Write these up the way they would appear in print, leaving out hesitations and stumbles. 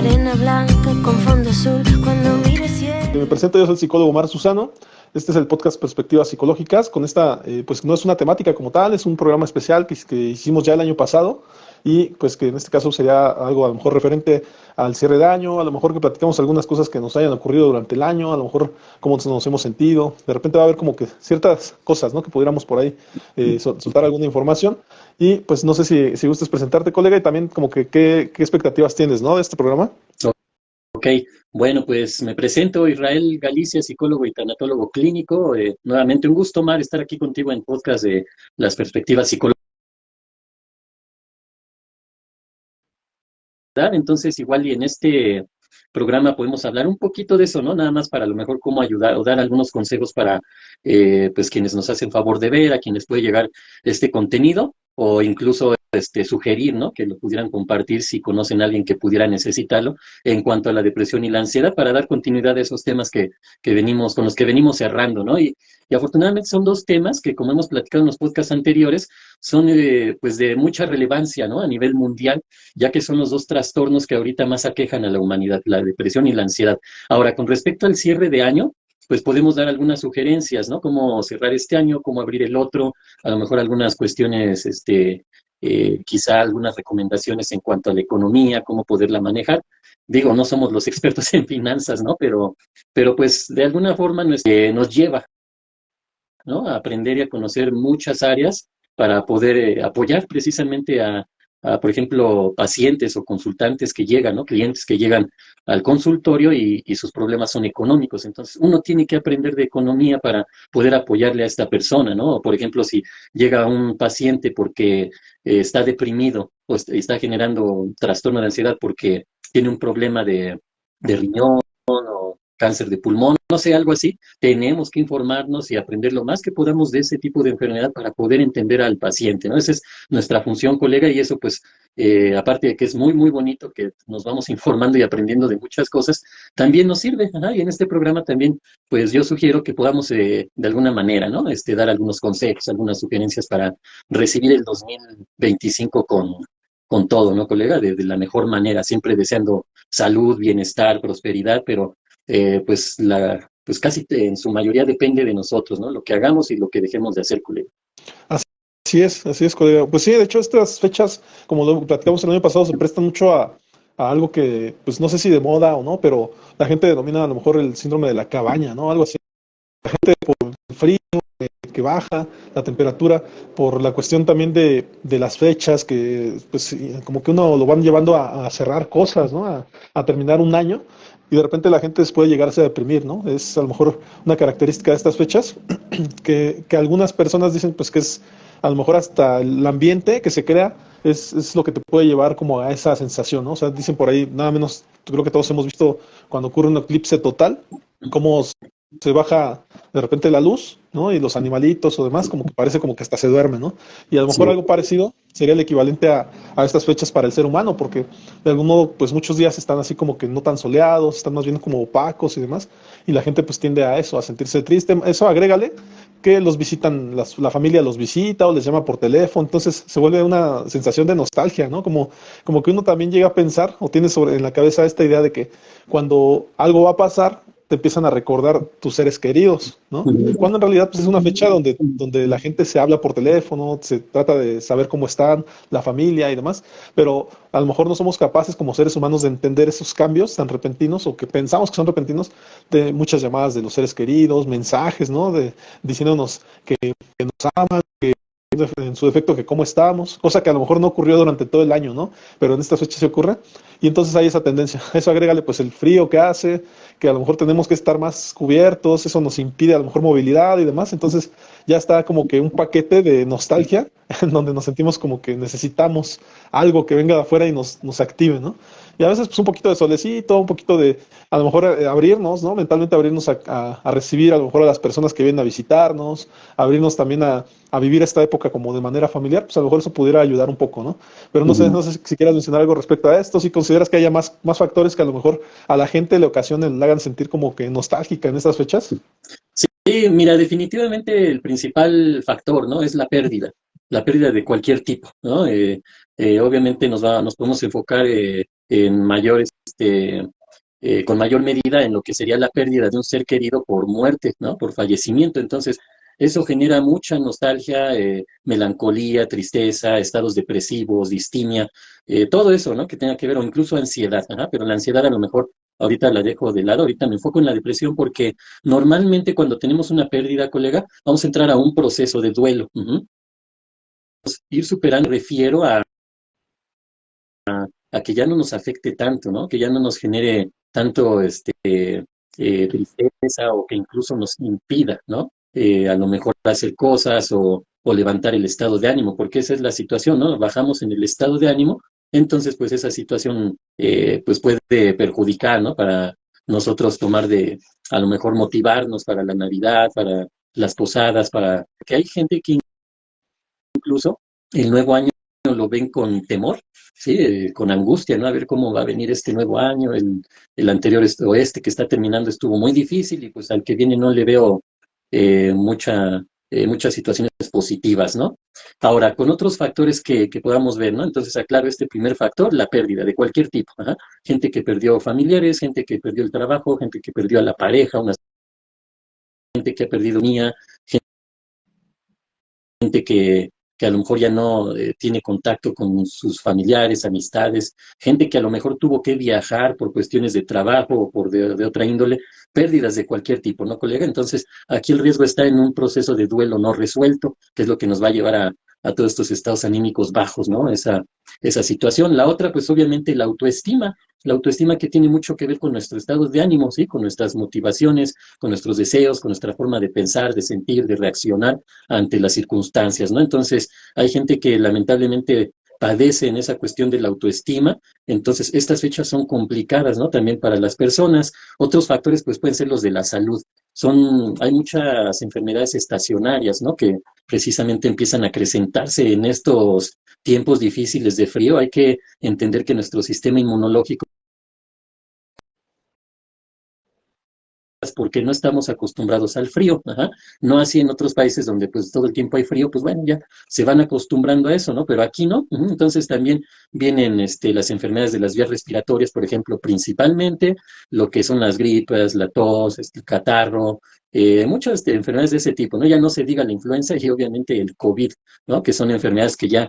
arena blanca con fondo azul cuando mire cielo. Me presento, yo soy el psicólogo Omar Susano. Este es el podcast Perspectivas Psicológicas. Con esta, pues no es una temática como tal, es un programa especial que hicimos ya el año pasado y pues que en este caso sería algo a lo mejor referente al cierre de año, a lo mejor que platicamos algunas cosas que nos hayan ocurrido durante el año, a lo mejor cómo nos hemos sentido. De repente va a haber como que ciertas cosas, ¿no? Que pudiéramos por ahí soltar alguna información. Y pues no sé si gustes presentarte, colega, y también como que qué expectativas tienes, ¿no? De este programa. Ok, bueno, pues me presento, Israel Galicia, psicólogo y tanatólogo clínico. Nuevamente un gusto, Mar, estar aquí contigo en podcast de las perspectivas psicológicas. Entonces, igual y en este programa podemos hablar un poquito de eso, ¿no? Nada más para a lo mejor cómo ayudar o dar algunos consejos para pues quienes nos hacen favor de ver, a quienes puede llegar este contenido, o incluso sugerir, ¿no? Que lo pudieran compartir si conocen a alguien que pudiera necesitarlo en cuanto a la depresión y la ansiedad, para dar continuidad a esos temas que venimos, con los que venimos cerrando, ¿no? Y afortunadamente son dos temas que, como hemos platicado en los podcasts anteriores, son pues de mucha relevancia, ¿no? A nivel mundial, ya que son los dos trastornos que ahorita más aquejan a la humanidad, la depresión y la ansiedad. Ahora, con respecto al cierre de año, pues podemos dar algunas sugerencias, ¿no? Cómo cerrar este año, cómo abrir el otro, a lo mejor algunas cuestiones, quizá algunas recomendaciones en cuanto a la economía, cómo poderla manejar. Digo, no somos los expertos en finanzas, ¿no? Pero pues de alguna forma nos lleva, ¿no? A aprender y a conocer muchas áreas para poder apoyar precisamente por ejemplo, pacientes o consultantes que llegan, ¿no? Clientes que llegan al consultorio y sus problemas son económicos. Entonces, uno tiene que aprender de economía para poder apoyarle a esta persona, ¿no? O, por ejemplo, si llega un paciente porque está deprimido o está generando un trastorno de ansiedad porque tiene un problema de riñón o cáncer de pulmón, no sé, algo así, tenemos que informarnos y aprender lo más que podamos de ese tipo de enfermedad para poder entender al paciente, ¿no? Esa es nuestra función, colega, y eso pues, aparte de que es muy, muy bonito que nos vamos informando y aprendiendo de muchas cosas, también nos sirve, ajá, y en este programa también, pues yo sugiero que podamos de alguna manera, ¿no? Dar algunos consejos, algunas sugerencias para recibir el 2025 con todo, ¿no, colega? De la mejor manera, siempre deseando salud, bienestar, prosperidad, pero pues casi en su mayoría depende de nosotros, ¿no? Lo que hagamos y lo que dejemos de hacer, colega. Así es, colega. Pues sí, de hecho estas fechas, como lo platicamos el año pasado, se prestan mucho a algo que, pues no sé si de moda o no, pero la gente denomina a lo mejor el síndrome de la cabaña, ¿no? Algo así. La gente por el frío que baja, la temperatura, por la cuestión también de las fechas, que pues como que uno lo van llevando a cerrar cosas, ¿no? A terminar un año. Y de repente la gente puede llegarse a deprimir, ¿no? Es a lo mejor una característica de estas fechas que algunas personas dicen pues que es a lo mejor hasta el ambiente que se crea es lo que te puede llevar como a esa sensación, ¿no? O sea, dicen por ahí, nada menos, creo que todos hemos visto cuando ocurre un eclipse total, cómo se baja de repente la luz, ¿no? Y los animalitos o demás, como que parece como que hasta se duerme, ¿no? Y a lo mejor Sí. algo parecido sería el equivalente a estas fechas para el ser humano, porque de algún modo, pues muchos días están así como que no tan soleados, están más bien como opacos y demás, y la gente pues tiende a eso, a sentirse triste. Eso agrégale que los visitan, la familia los visita o les llama por teléfono, entonces se vuelve una sensación de nostalgia, ¿no? Como que uno también llega a pensar o tiene en la cabeza esta idea de que cuando algo va a pasar, te empiezan a recordar tus seres queridos, ¿no? Cuando en realidad pues, es una fecha donde la gente se habla por teléfono, se trata de saber cómo están, la familia y demás, pero a lo mejor no somos capaces como seres humanos de entender esos cambios tan repentinos o que pensamos que son repentinos, de muchas llamadas de los seres queridos, mensajes, ¿no? Diciéndonos que nos aman, que en su defecto que cómo estamos, cosa que a lo mejor no ocurrió durante todo el año, ¿no? Pero en estas fechas se ocurre, y entonces hay esa tendencia. Eso agrégale pues el frío que hace, que a lo mejor tenemos que estar más cubiertos, eso nos impide a lo mejor movilidad y demás, entonces ya está como que un paquete de nostalgia en donde nos sentimos como que necesitamos algo que venga de afuera y nos active, ¿no? Y a veces pues un poquito de solecito, un poquito de, a lo mejor abrirnos, ¿no? Mentalmente abrirnos a recibir a lo mejor a las personas que vienen a visitarnos, abrirnos también a vivir esta época como de manera familiar, pues a lo mejor eso pudiera ayudar un poco, ¿no? Pero no sé si quieras mencionar algo respecto a esto, si consideras que haya más factores que a lo mejor a la gente le ocasionen, le hagan sentir como que nostálgica en estas fechas. Sí, mira, definitivamente el principal factor, ¿no? Es la pérdida. la pérdida de cualquier tipo, ¿no? Obviamente nos podemos enfocar en mayores, con mayor medida en lo que sería la pérdida de un ser querido por muerte, ¿no? Por fallecimiento. Entonces, eso genera mucha nostalgia, melancolía, tristeza, estados depresivos, distimia, todo eso, ¿no? Que tenga que ver, o incluso ansiedad, ajá, pero la ansiedad a lo mejor ahorita la dejo de lado, ahorita me enfoco en la depresión porque normalmente cuando tenemos una pérdida, colega, vamos a entrar a un proceso de duelo. Ujú. Ir superando, refiero a que ya no nos afecte tanto, ¿no? Que ya no nos genere tanto tristeza o que incluso nos impida, ¿no? A lo mejor hacer cosas o levantar el estado de ánimo, porque esa es la situación, ¿no? Bajamos en el estado de ánimo, entonces pues esa situación pues puede perjudicar, ¿no? Para nosotros tomar a lo mejor motivarnos para la Navidad, para las posadas, para que hay gente que incluso el nuevo año lo ven con temor, ¿sí? Con angustia, ¿no? A ver cómo va a venir este nuevo año, el anterior o este que está terminando estuvo muy difícil y pues al que viene no le veo muchas situaciones positivas, ¿no? Ahora, con otros factores que podamos ver, ¿no? Entonces, aclaro este primer factor, la pérdida de cualquier tipo, ajá. Gente que perdió familiares, gente que perdió el trabajo, gente que perdió a la pareja, una gente que ha perdido mía, gente que a lo mejor ya no tiene contacto con sus familiares, amistades, gente que a lo mejor tuvo que viajar por cuestiones de trabajo o por de otra índole, pérdidas de cualquier tipo, ¿no, colega? Entonces, aquí el riesgo está en un proceso de duelo no resuelto, que es lo que nos va a llevar a todos estos estados anímicos bajos, ¿no? Esa situación. La otra, pues obviamente la autoestima que tiene mucho que ver con nuestros estados de ánimo, ¿sí? Con nuestras motivaciones, con nuestros deseos, con nuestra forma de pensar, de sentir, de reaccionar ante las circunstancias, ¿no? Entonces, hay gente que lamentablemente padece en esa cuestión de la autoestima, entonces estas fechas son complicadas, ¿no? También para las personas. Otros factores, pues, pueden ser los de la salud. Hay muchas enfermedades estacionarias, ¿no? Que precisamente empiezan a acrecentarse en estos tiempos difíciles de frío. Hay que entender que nuestro sistema inmunológico, porque no estamos acostumbrados al frío, ajá. No así en otros países donde pues todo el tiempo hay frío, pues bueno, ya se van acostumbrando a eso, ¿no? Pero aquí no. Ujú. Entonces también vienen las enfermedades de las vías respiratorias, por ejemplo, principalmente lo que son las gripas, la tos, el catarro, muchas enfermedades de ese tipo, ¿no? Ya no se diga la influenza y obviamente el COVID, ¿no? Que son enfermedades que ya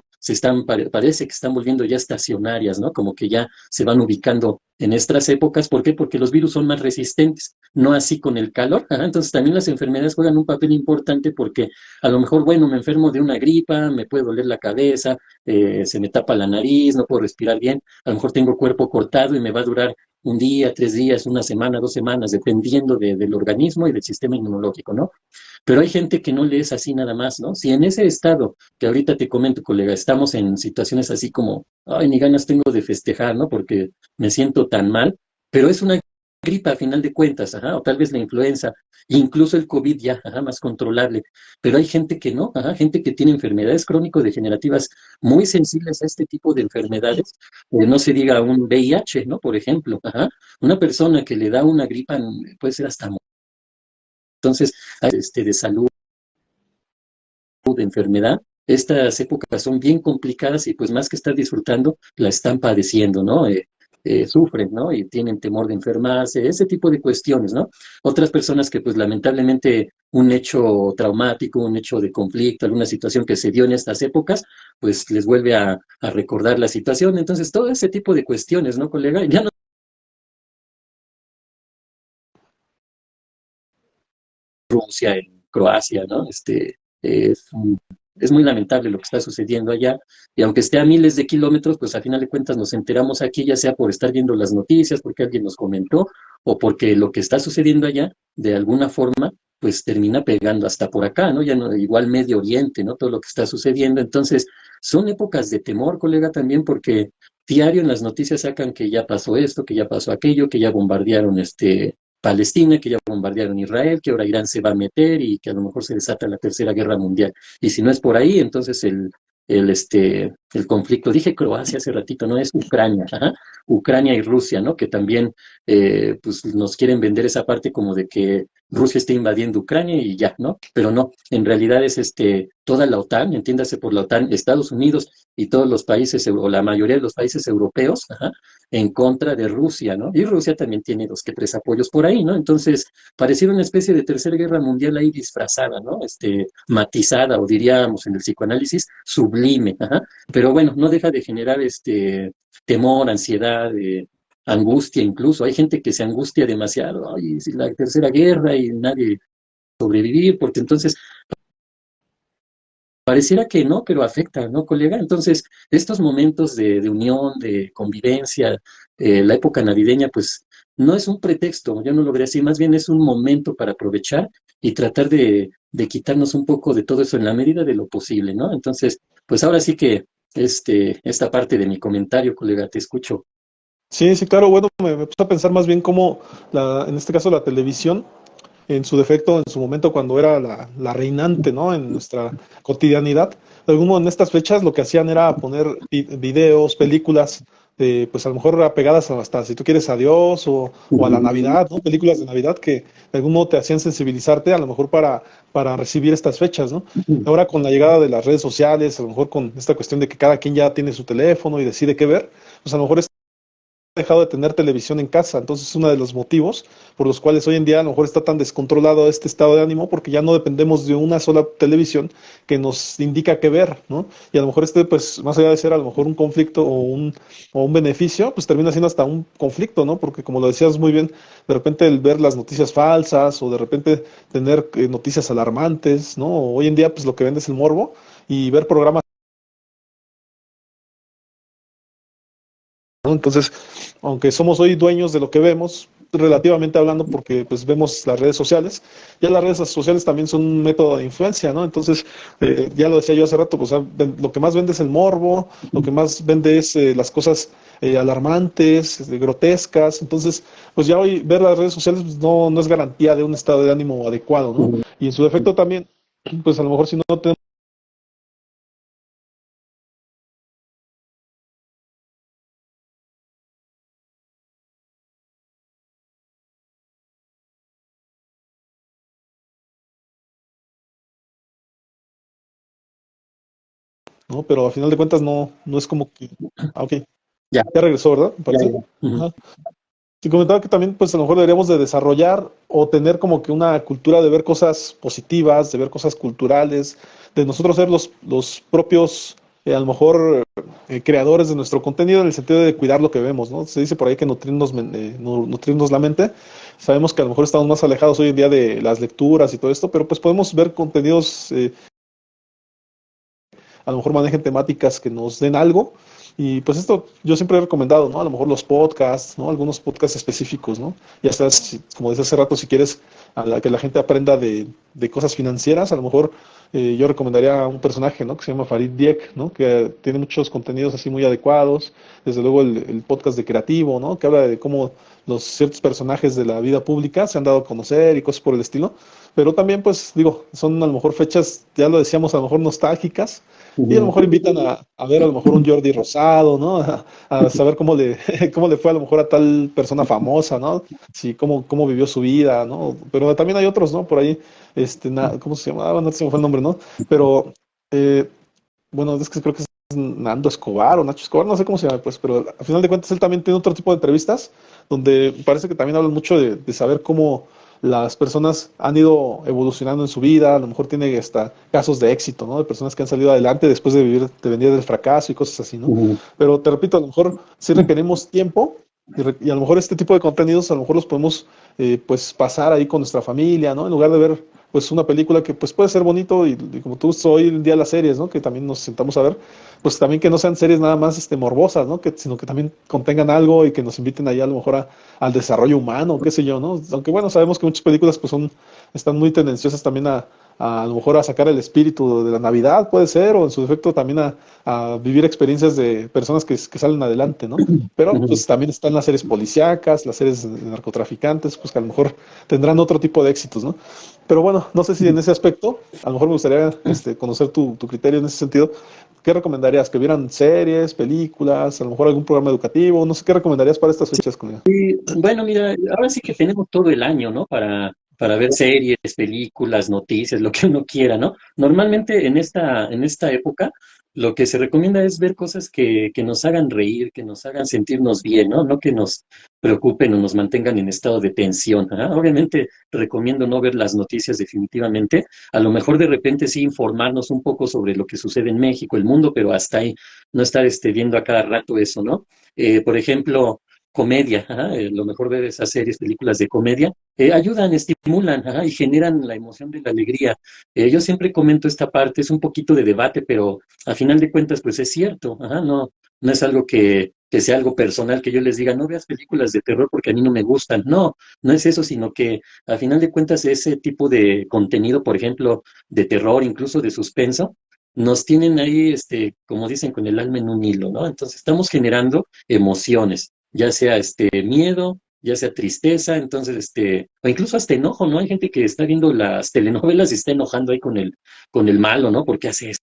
parece que están volviendo ya estacionarias, ¿no? Como que ya se van ubicando en estas épocas. ¿Por qué? Porque los virus son más resistentes, no así con el calor. Ajá. Entonces también las enfermedades juegan un papel importante porque a lo mejor, bueno, me enfermo de una gripa, me puede doler la cabeza, se me tapa la nariz, no puedo respirar bien, a lo mejor tengo cuerpo cortado y me va a durar un día, 3 días, una semana, 2 semanas, dependiendo del organismo y del sistema inmunológico, ¿no? Pero hay gente que no le es así nada más, ¿no? Si en ese estado que ahorita te comento, colega, estamos en situaciones así como, ay, ni ganas tengo de festejar, ¿no? Porque me siento tan mal, pero es una gripa a final de cuentas, ajá, o tal vez la influenza, incluso el COVID ya, ajá, más controlable. Pero hay gente que no, ajá, gente que tiene enfermedades crónico-degenerativas muy sensibles a este tipo de enfermedades, no se diga un VIH, ¿no? Por ejemplo, ajá, una persona que le da una gripa puede ser hasta entonces, de salud, de enfermedad, estas épocas son bien complicadas y pues más que estar disfrutando, la están padeciendo, ¿no? Sufren, ¿no? Y tienen temor de enfermarse, ese tipo de cuestiones, ¿no? Otras personas que pues lamentablemente un hecho traumático, un hecho de conflicto, alguna situación que se dio en estas épocas, pues les vuelve a recordar la situación. Entonces, todo ese tipo de cuestiones, ¿no, colega? Ya no Rusia, en Croacia, ¿no? Es, es muy lamentable lo que está sucediendo allá, y aunque esté a miles de kilómetros, pues a final de cuentas nos enteramos aquí, ya sea por estar viendo las noticias, porque alguien nos comentó, o porque lo que está sucediendo allá, de alguna forma, pues termina pegando hasta por acá, ¿no? Ya no, igual Medio Oriente, ¿no? Todo lo que está sucediendo. Entonces, son épocas de temor, colega, también, porque diario en las noticias sacan que ya pasó esto, que ya pasó aquello, que ya bombardearon Palestina, que ya bombardearon Israel, que ahora Irán se va a meter y que a lo mejor se desata la Tercera Guerra Mundial. Y si no es por ahí, entonces el conflicto. Dije Croacia hace ratito, no es Ucrania, ajá, Ucrania y Rusia, ¿no? Que también pues nos quieren vender esa parte como de que Rusia está invadiendo Ucrania y ya, ¿no? Pero no, en realidad es toda la OTAN, entiéndase por la OTAN, Estados Unidos y todos los países, o la mayoría de los países europeos, ajá, en contra de Rusia, ¿no? Y Rusia también tiene dos que tres apoyos por ahí, ¿no? Entonces, pareciera una especie de tercera guerra mundial ahí disfrazada, ¿no? Matizada, o diríamos en el psicoanálisis, sublime, ajá. Pero bueno, no deja de generar temor, ansiedad, angustia incluso. Hay gente que se angustia demasiado, ay, si la tercera guerra y nadie sobrevivir, porque entonces pareciera que no, pero afecta, ¿no, colega? Entonces, estos momentos de unión, de convivencia, la época navideña, pues no es un pretexto, yo no lo vería así, más bien es un momento para aprovechar y tratar de quitarnos un poco de todo eso en la medida de lo posible, ¿no? Entonces, pues ahora sí que esta parte de mi comentario, colega, te escucho. Sí, sí, claro, bueno, me puse a pensar más bien cómo, en este caso, la televisión, en su defecto, en su momento cuando era la reinante, ¿no? En nuestra cotidianidad. De algún modo, en estas fechas lo que hacían era poner videos, películas, pues a lo mejor apegadas hasta, si tú quieres, a Dios o a la Navidad, ¿no? Películas de Navidad que de algún modo te hacían sensibilizarte, a lo mejor para recibir estas fechas, ¿no? Ahora con la llegada de las redes sociales, a lo mejor con esta cuestión de que cada quien ya tiene su teléfono y decide qué ver, pues a lo mejor dejado de tener televisión en casa. Entonces, es uno de los motivos por los cuales hoy en día a lo mejor está tan descontrolado este estado de ánimo, porque ya no dependemos de una sola televisión que nos indica qué ver, ¿no? Y a lo mejor pues, más allá de ser a lo mejor un conflicto o un beneficio, pues termina siendo hasta un conflicto, ¿no? Porque como lo decías muy bien, de repente el ver las noticias falsas o de repente tener noticias alarmantes, ¿no? Hoy en día, pues lo que vende es el morbo y ver programas, ¿no? Entonces, aunque somos hoy dueños de lo que vemos, relativamente hablando, porque pues vemos las redes sociales, ya las redes sociales también son un método de influencia, ¿no? Entonces, ya lo decía yo hace rato, pues lo que más vende es el morbo, lo que más vende es las cosas alarmantes, grotescas, entonces, pues ya hoy ver las redes sociales pues, no es garantía de un estado de ánimo adecuado, ¿no? Y en su defecto también, pues a lo mejor si no tenemos. ¿No? Pero a final de cuentas no es como que. Ah, ok, Ya, ya regresó, ¿verdad? Me ya, parece. ya. Ujú. Ajá. Te comentaba que también, pues a lo mejor deberíamos de desarrollar o tener como que una cultura de ver cosas positivas, de ver cosas culturales, de nosotros ser los propios, a lo mejor, creadores de nuestro contenido en el sentido de cuidar lo que vemos, ¿no? Se dice por ahí que nutrirnos la mente. Sabemos que a lo mejor estamos más alejados hoy en día de las lecturas y todo esto, pero pues podemos ver contenidos a lo mejor manejen temáticas que nos den algo. Y pues esto yo siempre he recomendado, ¿no? A lo mejor los podcasts, ¿no? Algunos podcasts específicos, ¿no? Ya estás, como decía hace rato, si quieres que la gente aprenda de cosas financieras, a lo mejor yo recomendaría a un personaje, ¿no? Que se llama Farid Diek, ¿no? Que tiene muchos contenidos así muy adecuados. Desde luego el podcast de Creativo, ¿no? Que habla de cómo los ciertos personajes de la vida pública se han dado a conocer y cosas por el estilo. Pero también, pues, digo, son a lo mejor fechas, ya lo decíamos, a lo mejor nostálgicas, y a lo Ujú. mejor invitan a ver a lo mejor un Jordi Rosado, ¿no? A saber cómo le fue a lo mejor a tal persona famosa, ¿no? Sí, cómo vivió su vida, ¿no? Pero también hay otros, ¿no? Por ahí, ¿cómo se llamaba? No se me fue el nombre, ¿no? Pero, eh, bueno, es que creo que es Nando Escobar o Nacho Escobar, no sé cómo se llama, pues, pero al final de cuentas él también tiene otro tipo de entrevistas donde parece que también hablan mucho de saber cómo las personas han ido evolucionando en su vida, a lo mejor tiene hasta casos de éxito, ¿no? De personas que han salido adelante después de venir del fracaso y cosas así, ¿no? Ujú. Pero te repito, a lo mejor sí requerimos tiempo y a lo mejor este tipo de contenidos a lo mejor los podemos pues pasar ahí con nuestra familia, ¿no? En lugar de ver pues una película que pues puede ser bonito y como tú hoy en día las series, ¿no? Que también nos sentamos a ver, pues también que no sean series nada más morbosas, ¿no? Sino que también contengan algo y que nos inviten ahí a lo mejor al desarrollo humano, qué sé yo, ¿no? Aunque bueno, sabemos que muchas películas pues están muy tendenciosas también a lo mejor a sacar el espíritu de la Navidad, puede ser, o en su defecto también a vivir experiencias de personas que salen adelante, ¿no? Pero Ujú. pues también están las series policíacas, las series de narcotraficantes, pues que a lo mejor tendrán otro tipo de éxitos, ¿no? Pero bueno, no sé si en ese aspecto, a lo mejor me gustaría conocer tu criterio en ese sentido. ¿Qué recomendarías? ¿Que vieran series, películas, a lo mejor algún programa educativo? No sé qué recomendarías para estas fechas, conmigo. Bueno, mira, ahora sí que tenemos todo el año, ¿no? Para ver series, películas, noticias, lo que uno quiera, ¿no? Normalmente en esta época, lo que se recomienda es ver cosas que nos hagan reír, que nos hagan sentirnos bien, ¿no? No que nos preocupen o nos mantengan en estado de tensión. ¿Ah? Obviamente, recomiendo no ver las noticias definitivamente. A lo mejor de repente sí informarnos un poco sobre lo que sucede en México, el mundo, pero hasta ahí no estar viendo a cada rato eso, ¿no? Por ejemplo, comedia, ajá, lo mejor ver esas series, películas de comedia, ayudan, estimulan, ajá, y generan la emoción de la alegría. Yo siempre comento esta parte, es un poquito de debate, pero a final de cuentas, pues es cierto, ajá, no es algo que sea algo personal, que yo les diga, no veas películas de terror porque a mí no me gustan. No, no es eso, sino que a final de cuentas ese tipo de contenido, por ejemplo, de terror, incluso de suspenso, nos tienen ahí, como dicen, con el alma en un hilo, ¿no? Entonces estamos generando emociones, ya sea miedo, ya sea tristeza, entonces o incluso hasta enojo, ¿no? Hay gente que está viendo las telenovelas y está enojando ahí con el malo, ¿no? ¿Por qué hace esto?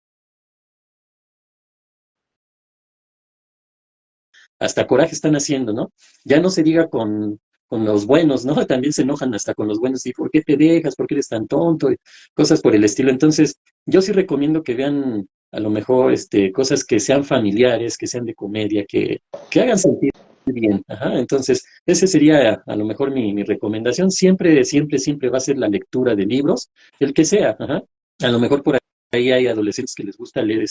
Hasta coraje están haciendo, ¿no? Ya no se diga con los buenos, ¿no? También se enojan hasta con los buenos, ¿y por qué te dejas? ¿Por qué eres tan tonto? Y cosas por el estilo. Entonces, yo sí recomiendo que vean a lo mejor cosas que sean familiares, que sean de comedia, que hagan sentir bien. Ajá. Entonces, ese sería a lo mejor mi recomendación. Siempre, siempre, siempre va a ser la lectura de libros, el que sea. Ajá. A lo mejor por ahí hay adolescentes que les gusta leer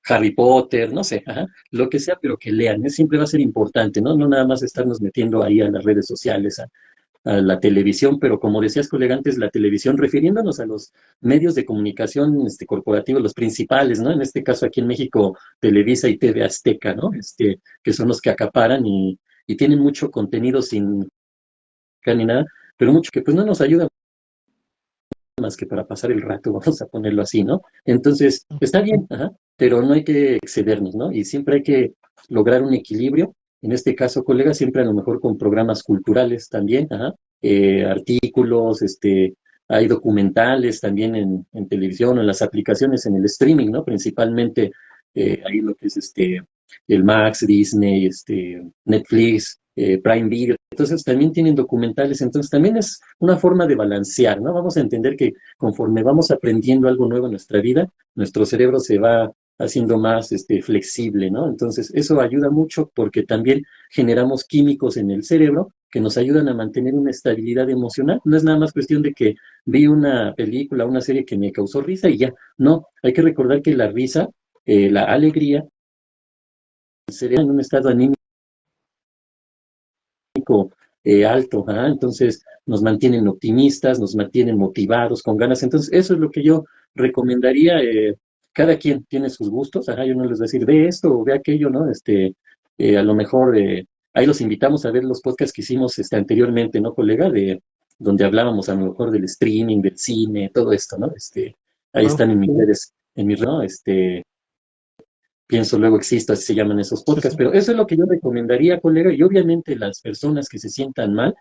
Harry Potter, no sé, ajá, lo que sea, pero que lean, siempre va a ser importante, ¿no? No nada más estarnos metiendo ahí a las redes sociales, a la televisión, pero como decías, colega, antes la televisión, refiriéndonos a los medios de comunicación corporativos, los principales, ¿no? En este caso aquí en México, Televisa y TV Azteca, ¿no? Que son los que acaparan y tienen mucho contenido sin ni nada, pero mucho que pues no nos ayuda más que para pasar el rato, vamos a ponerlo así, ¿no? Entonces, está bien, ajá, pero no hay que excedernos, ¿no? Y siempre hay que lograr un equilibrio. En este caso, colega, siempre a lo mejor con programas culturales también, ajá, artículos, hay documentales también en televisión o en las aplicaciones, en el streaming, ¿no? Principalmente ahí lo que es el Max, Disney, Netflix, Prime Video. Entonces también tienen documentales, entonces también es una forma de balancear, ¿no? Vamos a entender que conforme vamos aprendiendo algo nuevo en nuestra vida, nuestro cerebro se va haciendo más flexible, ¿no? Entonces eso ayuda mucho porque también generamos químicos en el cerebro que nos ayudan a mantener una estabilidad emocional. No es nada más cuestión de que vi una película, una serie que me causó risa y ya. No, hay que recordar que la risa, la alegría, el cerebro en un estado anímico alto, ¿ah? Entonces nos mantienen optimistas, nos mantienen motivados, con ganas. Entonces, eso es lo que yo recomendaría. Cada quien tiene sus gustos, ajá, yo no les voy a decir ve esto o ve aquello, ¿no? A lo mejor ahí los invitamos a ver los podcasts que hicimos anteriormente, ¿no, colega? De donde hablábamos a lo mejor del streaming, del cine, todo esto, ¿no? Ahí Claro, están en mis redes, ¿no? Pienso luego existo, así se llaman esos sí, podcasts, sí. pero eso es lo que yo recomendaría, colega, y obviamente las personas que se sientan mal,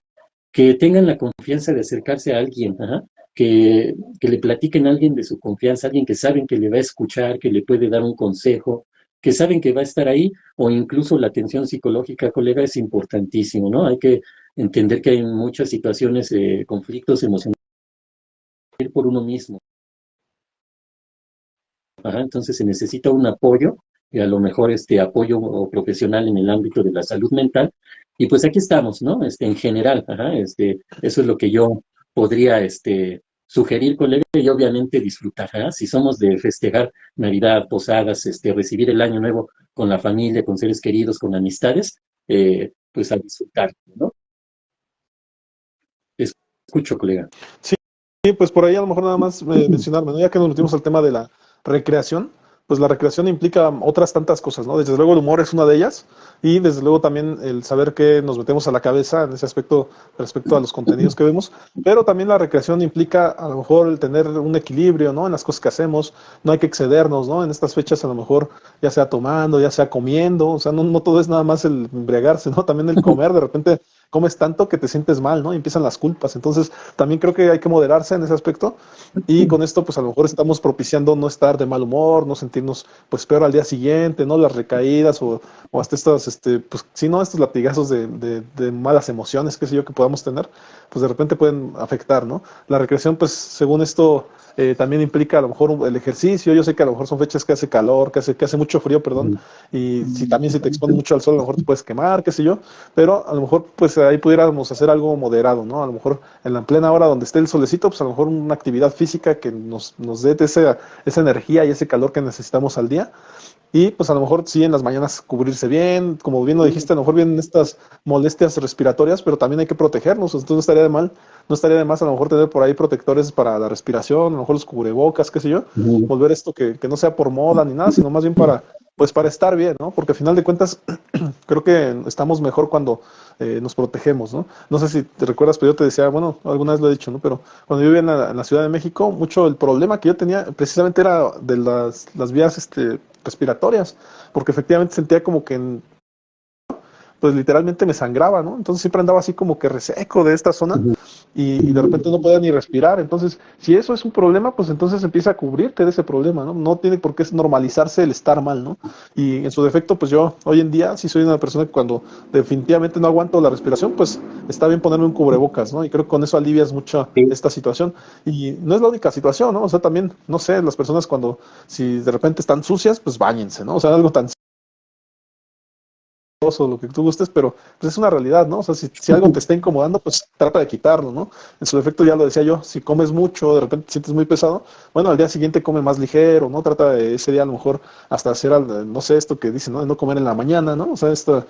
que tengan la confianza de acercarse a alguien, ajá, que le platiquen a alguien de su confianza, alguien que saben que le va a escuchar, que le puede dar un consejo, que saben que va a estar ahí, o incluso la atención psicológica, colega, es importantísimo, ¿no? Hay que entender que hay muchas situaciones, conflictos emocionales por uno mismo. Ajá, entonces se necesita un apoyo, y a lo mejor este apoyo o profesional en el ámbito de la salud mental. Y pues aquí estamos, ¿no? En general, ajá, eso es lo que yo podría sugerir, colega, y obviamente disfrutar. ¿Ah? Si somos de festejar Navidad, posadas, recibir el Año Nuevo con la familia, con seres queridos, con amistades, pues a disfrutar, ¿no? Escucho, colega. Sí, pues por ahí a lo mejor nada más mencionarme, ¿no? Ya que nos metimos al tema de la recreación, pues la recreación implica otras tantas cosas, ¿no? Desde luego el humor es una de ellas y desde luego también el saber qué nos metemos a la cabeza en ese aspecto respecto a los contenidos que vemos, pero también la recreación implica a lo mejor el tener un equilibrio, ¿no? En las cosas que hacemos, no hay que excedernos, ¿no? En estas fechas a lo mejor ya sea tomando, ya sea comiendo, o sea, no todo es nada más el embriagarse, ¿no? También el comer, de repente comes tanto que te sientes mal, ¿no? Y empiezan las culpas, entonces también creo que hay que moderarse en ese aspecto y con esto, pues a lo mejor estamos propiciando no estar de mal humor, no sentirnos pues peor al día siguiente, ¿no? Las recaídas o hasta estas, pues sí, ¿no? Estos latigazos de malas emociones, qué sé yo, que podamos tener, pues de repente pueden afectar, ¿no? La recreación, pues según esto, también implica a lo mejor el ejercicio. Yo sé que a lo mejor son fechas que hace calor, que hace mucho frío, perdón, y si también si te expones mucho al sol, a lo mejor te puedes quemar, qué sé yo, pero a lo mejor pues ahí pudiéramos hacer algo moderado, ¿no? A lo mejor en la plena hora donde esté el solecito, pues a lo mejor una actividad física que nos dé esa energía y ese calor que necesitamos al día. Y pues a lo mejor sí en las mañanas cubrirse bien, como bien lo dijiste, a lo mejor vienen estas molestias respiratorias, pero también hay que protegernos, entonces no estaría de más a lo mejor tener por ahí protectores para la respiración, a lo mejor los cubrebocas, qué sé yo, Ujú. volver esto que no sea por moda ni nada, sino más bien pues para estar bien, ¿no? Porque al final de cuentas creo que estamos mejor cuando nos protegemos, ¿no? No sé si te recuerdas, pero yo te decía, bueno, alguna vez lo he dicho, ¿no? Pero cuando yo vivía en la Ciudad de México, mucho el problema que yo tenía precisamente era de las vías respiratorias, porque efectivamente sentía como que pues literalmente me sangraba, ¿no? Entonces siempre andaba así como que reseco de esta zona Ujú. y de repente no podía ni respirar. Entonces, si eso es un problema, pues entonces empieza a cubrirte de ese problema, ¿no? No tiene por qué normalizarse el estar mal, ¿no? Y en su defecto, pues yo hoy en día sí soy una persona que cuando definitivamente no aguanto la respiración, pues está bien ponerme un cubrebocas, ¿no? Y creo que con eso alivias mucho Sí, esta situación. Y no es la única situación, ¿no? O sea, también, no sé, las personas cuando, si de repente están sucias, pues báñense, ¿no? O sea, algo tan o lo que tú gustes, pero pues es una realidad, ¿no? O sea, si algo te está incomodando, pues trata de quitarlo, ¿no? En su defecto ya lo decía yo, si comes mucho, de repente te sientes muy pesado, bueno, al día siguiente come más ligero, ¿no? Trata de ese día a lo mejor hasta hacer, no sé, esto que dicen, ¿no? De no comer en la mañana, ¿no? O sea, esto,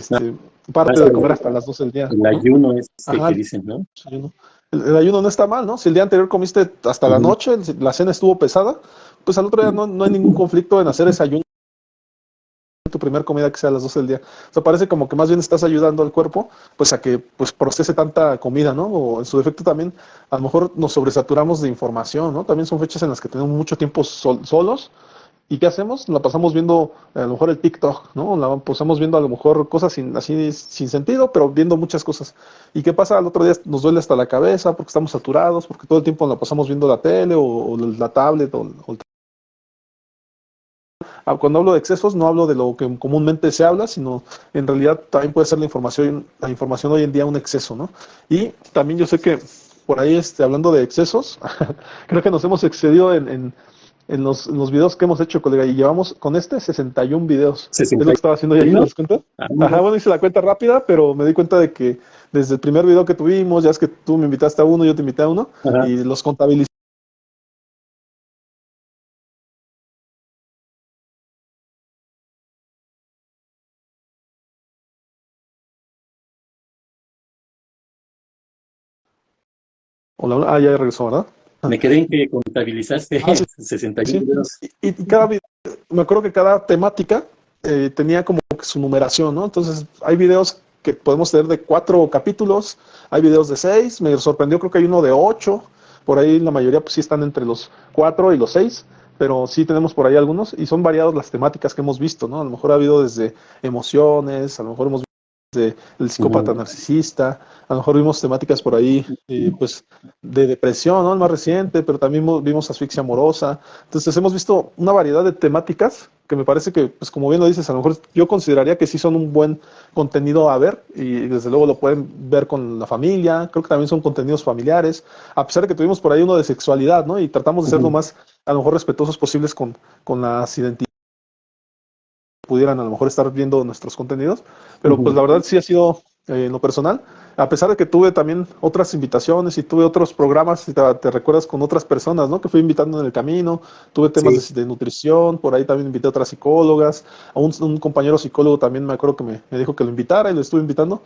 no, parte más de comer hasta las 12 del día, el ¿no? ayuno Ajá, que dicen, ¿no? ayuno. El ayuno no está mal, ¿no? Si el día anterior comiste hasta la Ujú. noche, la cena estuvo pesada, pues al otro día no hay ningún conflicto en hacer ese ayuno tu primer comida que sea a las 12 del día. O sea, parece como que más bien estás ayudando al cuerpo, pues a que pues procese tanta comida, ¿no? O en su defecto también, a lo mejor nos sobresaturamos de información, ¿no? También son fechas en las que tenemos mucho tiempo solos. ¿Y qué hacemos? La pasamos viendo a lo mejor el TikTok, ¿no? La pasamos viendo a lo mejor cosas así sin sentido, pero viendo muchas cosas. ¿Y qué pasa? Al otro día nos duele hasta la cabeza porque estamos saturados, porque todo el tiempo la pasamos viendo la tele o la tablet o el cuando hablo de excesos, no hablo de lo que comúnmente se habla, sino en realidad también puede ser la información hoy en día un exceso, ¿no? Y también yo sé que por ahí, hablando de excesos, creo que nos hemos excedido en los videos que hemos hecho, colega, y llevamos con 61 videos. Es lo que estaba haciendo ya en 61. las cuentas. Ah, Ajá, mira. bueno, hice la cuenta rápida, pero me di cuenta de que desde el primer video que tuvimos, ya es que tú me invitaste a uno, yo te invité a uno, Ajá. y los contabilicé. Ah, ya regresó, ¿verdad? Me quedé en que contabilizaste Ah, sí, 61 sí. videos. Y cada video, me acuerdo que cada temática tenía como que su numeración, ¿no? Entonces, hay videos que podemos tener de 4 capítulos, hay videos de 6, me sorprendió, creo que hay uno de 8, por ahí la mayoría pues sí están entre los 4 y los 6, pero sí tenemos por ahí algunos y son variados las temáticas que hemos visto, ¿no? A lo mejor ha habido desde emociones, a lo mejor hemos visto desde el psicópata Ujú. narcisista, a lo mejor vimos temáticas por ahí, pues de depresión, ¿no? El más reciente, pero también vimos asfixia amorosa. Entonces hemos visto una variedad de temáticas que me parece que, pues como bien lo dices, a lo mejor yo consideraría que sí son un buen contenido a ver y desde luego lo pueden ver con la familia. Creo que también son contenidos familiares, a pesar de que tuvimos por ahí uno de sexualidad, ¿no? Y tratamos de ser lo Ujú. más, a lo mejor, respetuosos posibles con las identidades que pudieran a lo mejor estar viendo nuestros contenidos. Pero pues Ujú. la verdad sí ha sido, en lo personal, a pesar de que tuve también otras invitaciones y tuve otros programas, si te recuerdas, con otras personas, ¿no? Que fui invitando en el camino, tuve Sí. temas de nutrición, por ahí también invité a otras psicólogas, a un compañero psicólogo también me acuerdo que me dijo que lo invitara y lo estuve invitando.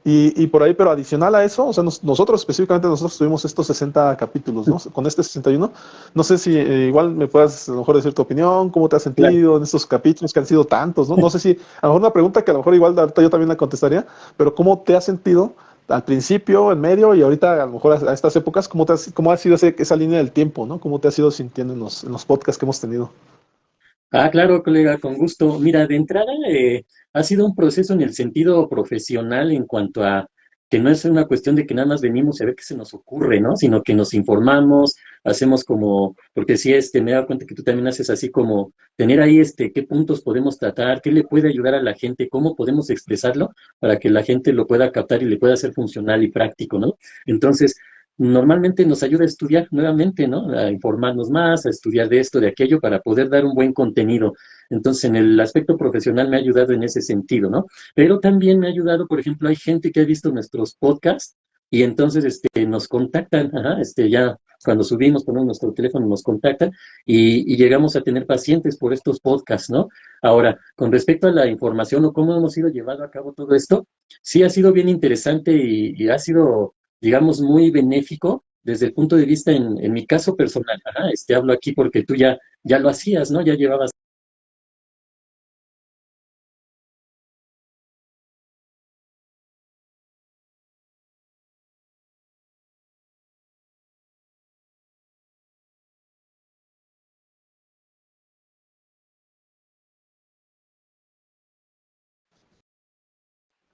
Y por ahí, pero adicional a eso, o sea, nosotros específicamente, nosotros tuvimos estos 60 capítulos, ¿no? Con este 61. No sé si igual me puedas a lo mejor decir tu opinión, cómo te has Claro. sentido en estos capítulos que han sido tantos, ¿no? No sé si, a lo mejor una pregunta que a lo mejor igual ahorita yo también la contestaría, pero ¿cómo te has sentido al principio, en medio y ahorita a lo mejor a estas épocas? ¿Cómo ha sido esa línea del tiempo, ¿no? ¿Cómo te has ido sintiendo en los podcasts que hemos tenido? Ah, claro, colega, con gusto. Mira, de entrada, ha sido un proceso en el sentido profesional en cuanto a que no es una cuestión de que nada más venimos a ver qué se nos ocurre, ¿no? Sino que nos informamos, hacemos como, porque sí, me he dado cuenta que tú también haces así como tener ahí, qué puntos podemos tratar, qué le puede ayudar a la gente, cómo podemos expresarlo para que la gente lo pueda captar y le pueda ser funcional y práctico, ¿no? Entonces, normalmente nos ayuda a estudiar nuevamente, ¿no? A informarnos más, a estudiar de esto, de aquello, para poder dar un buen contenido. Entonces, en el aspecto profesional me ha ayudado en ese sentido, ¿no? Pero también me ha ayudado, por ejemplo, hay gente que ha visto nuestros podcasts y entonces nos contactan, ajá, ya cuando subimos, ponemos nuestro teléfono, nos contactan y llegamos a tener pacientes por estos podcasts, ¿no? Ahora, con respecto a la información o cómo hemos ido llevando a cabo todo esto, sí ha sido bien interesante y ha sido, digamos, muy benéfico desde el punto de vista en mi caso personal. Ajá, hablo aquí porque tú ya lo hacías, ¿no? Ya llevabas.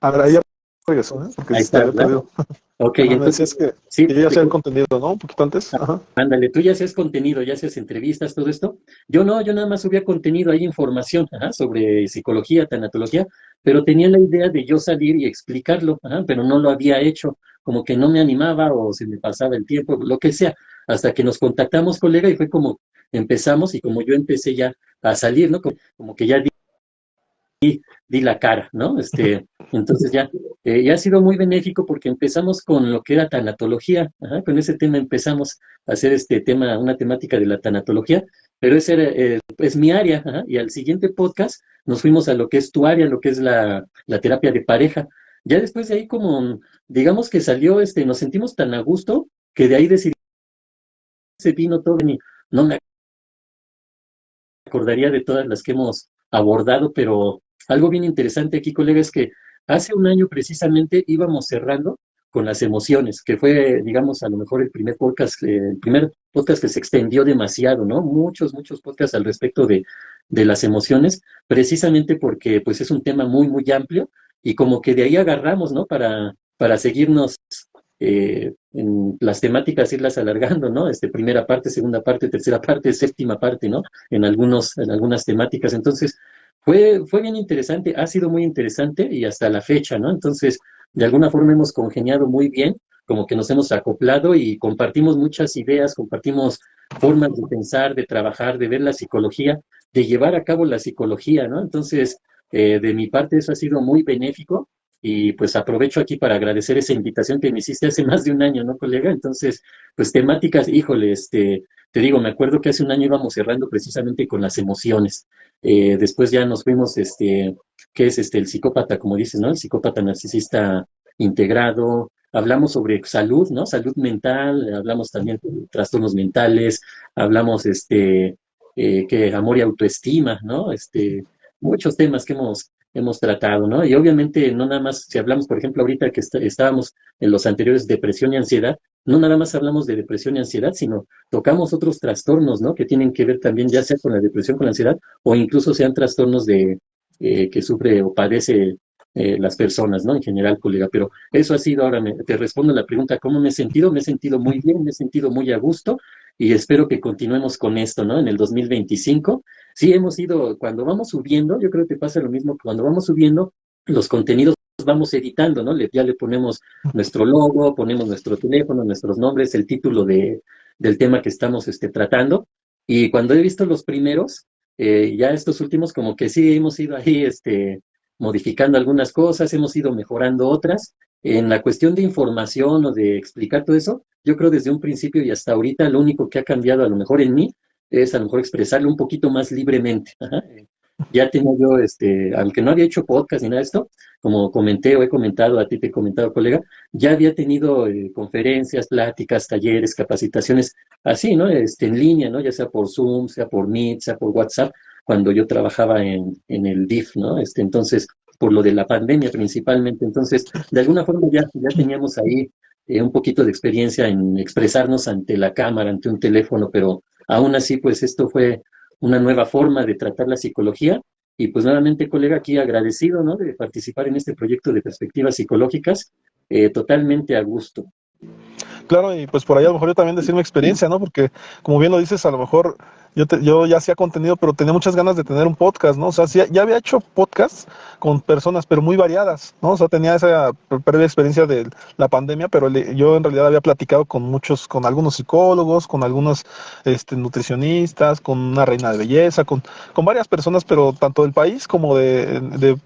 A ver, ahí ya regresó, ¿eh? Porque Ahí se te está, había ¿verdad? perdido. Ok, Ajá, me entonces, decías sí, que yo ya hacía el contenido, ¿no? Un poquito antes. Ajá. ándale, tú ya haces contenido, ya haces entrevistas, todo esto. Yo no, yo nada más subía contenido, hay información, ajá, sobre psicología, tanatología, pero tenía la idea de yo salir y explicarlo, ajá, pero no lo había hecho, como que no me animaba o se me pasaba el tiempo, lo que sea, hasta que nos contactamos, colega, y fue como empezamos y como yo empecé ya a salir, ¿no? Como que ya di la cara, ¿no? Entonces ya ha sido muy benéfico porque empezamos con lo que era tanatología, ajá, con ese tema empezamos a hacer este tema, una temática de la tanatología, pero ese era, es mi área, ajá, y al siguiente podcast nos fuimos a lo que es tu área, lo que es la terapia de pareja. Ya después de ahí como, digamos que salió, nos sentimos tan a gusto que de ahí decidimos, se vino todo, y no me acordaría de todas las que hemos abordado, pero algo bien interesante aquí, colega, es que hace un año precisamente íbamos cerrando con las emociones, que fue, digamos, a lo mejor el primer podcast que se extendió demasiado, ¿no? Muchos podcasts al respecto de las emociones, precisamente porque pues es un tema muy, muy amplio y como que de ahí agarramos, ¿no? Para seguirnos en las temáticas, irlas alargando, ¿no? Primera parte, segunda parte, tercera parte, séptima parte, ¿no? En algunas temáticas. Entonces, fue bien interesante, ha sido muy interesante y hasta la fecha, ¿no? Entonces, de alguna forma hemos congeniado muy bien, como que nos hemos acoplado y compartimos muchas ideas, compartimos formas de pensar, de trabajar, de ver la psicología, de llevar a cabo la psicología, ¿no? Entonces, de mi parte eso ha sido muy benéfico y pues aprovecho aquí para agradecer esa invitación que me hiciste hace más de un año, ¿no, colega? Entonces, pues temáticas, híjole, te digo, me acuerdo que hace un año íbamos cerrando precisamente con las emociones. Después ya nos fuimos, ¿qué es el psicópata, como dices, ¿no? El psicópata narcisista integrado. Hablamos sobre salud, ¿no? Salud mental, hablamos también de trastornos mentales, hablamos, que amor y autoestima, ¿no? Muchos temas que hemos tratado, ¿no? Y obviamente no nada más, si hablamos, por ejemplo, ahorita que estábamos en los anteriores, depresión y ansiedad, no nada más hablamos de depresión y ansiedad, sino tocamos otros trastornos, ¿no? Que tienen que ver también ya sea con la depresión, con la ansiedad, o incluso sean trastornos que sufre o padece las personas, ¿no? En general, colega. Pero eso ha sido, ahora te respondo a la pregunta, ¿cómo me he sentido? Me he sentido muy bien, me he sentido muy a gusto y espero que continuemos con esto, ¿no? En el 2025. Sí, hemos ido, cuando vamos subiendo, yo creo que pasa lo mismo, que cuando vamos subiendo, los contenidos vamos editando, ¿no? Ya le ponemos nuestro logo, ponemos nuestro teléfono, nuestros nombres, el título del tema que estamos tratando. Y cuando he visto los primeros, ya estos últimos, como que sí hemos ido ahí modificando algunas cosas, hemos ido mejorando otras, en la cuestión de información o de explicar todo eso, yo creo desde un principio y hasta ahorita lo único que ha cambiado a lo mejor en mí es a lo mejor expresarlo un poquito más libremente. Ajá. Ya tenía yo, aunque no había hecho podcast ni nada de esto, como comenté o he comentado, a ti te he comentado, colega, ya había tenido conferencias, pláticas, talleres, capacitaciones, así, ¿no? En línea, ¿no? Ya sea por Zoom, sea por Meet, sea por WhatsApp, cuando yo trabajaba en el DIF, ¿no? Entonces, por lo de la pandemia principalmente. Entonces, de alguna forma ya teníamos ahí un poquito de experiencia en expresarnos ante la cámara, ante un teléfono, pero aún así, pues esto fue una nueva forma de tratar la psicología. Y pues nuevamente, colega, aquí agradecido, ¿no? De participar en este proyecto de perspectivas psicológicas, totalmente a gusto. Claro, y pues por ahí a lo mejor yo también decir mi experiencia, ¿no? Porque como bien lo dices, a lo mejor yo ya hacía contenido, pero tenía muchas ganas de tener un podcast, ¿no? O sea, sí, ya había hecho podcasts con personas, pero muy variadas, ¿no? O sea, tenía esa previa experiencia de la pandemia, pero yo en realidad había platicado con muchos, con algunos psicólogos, con algunos nutricionistas, con una reina de belleza, con varias personas, pero tanto del país como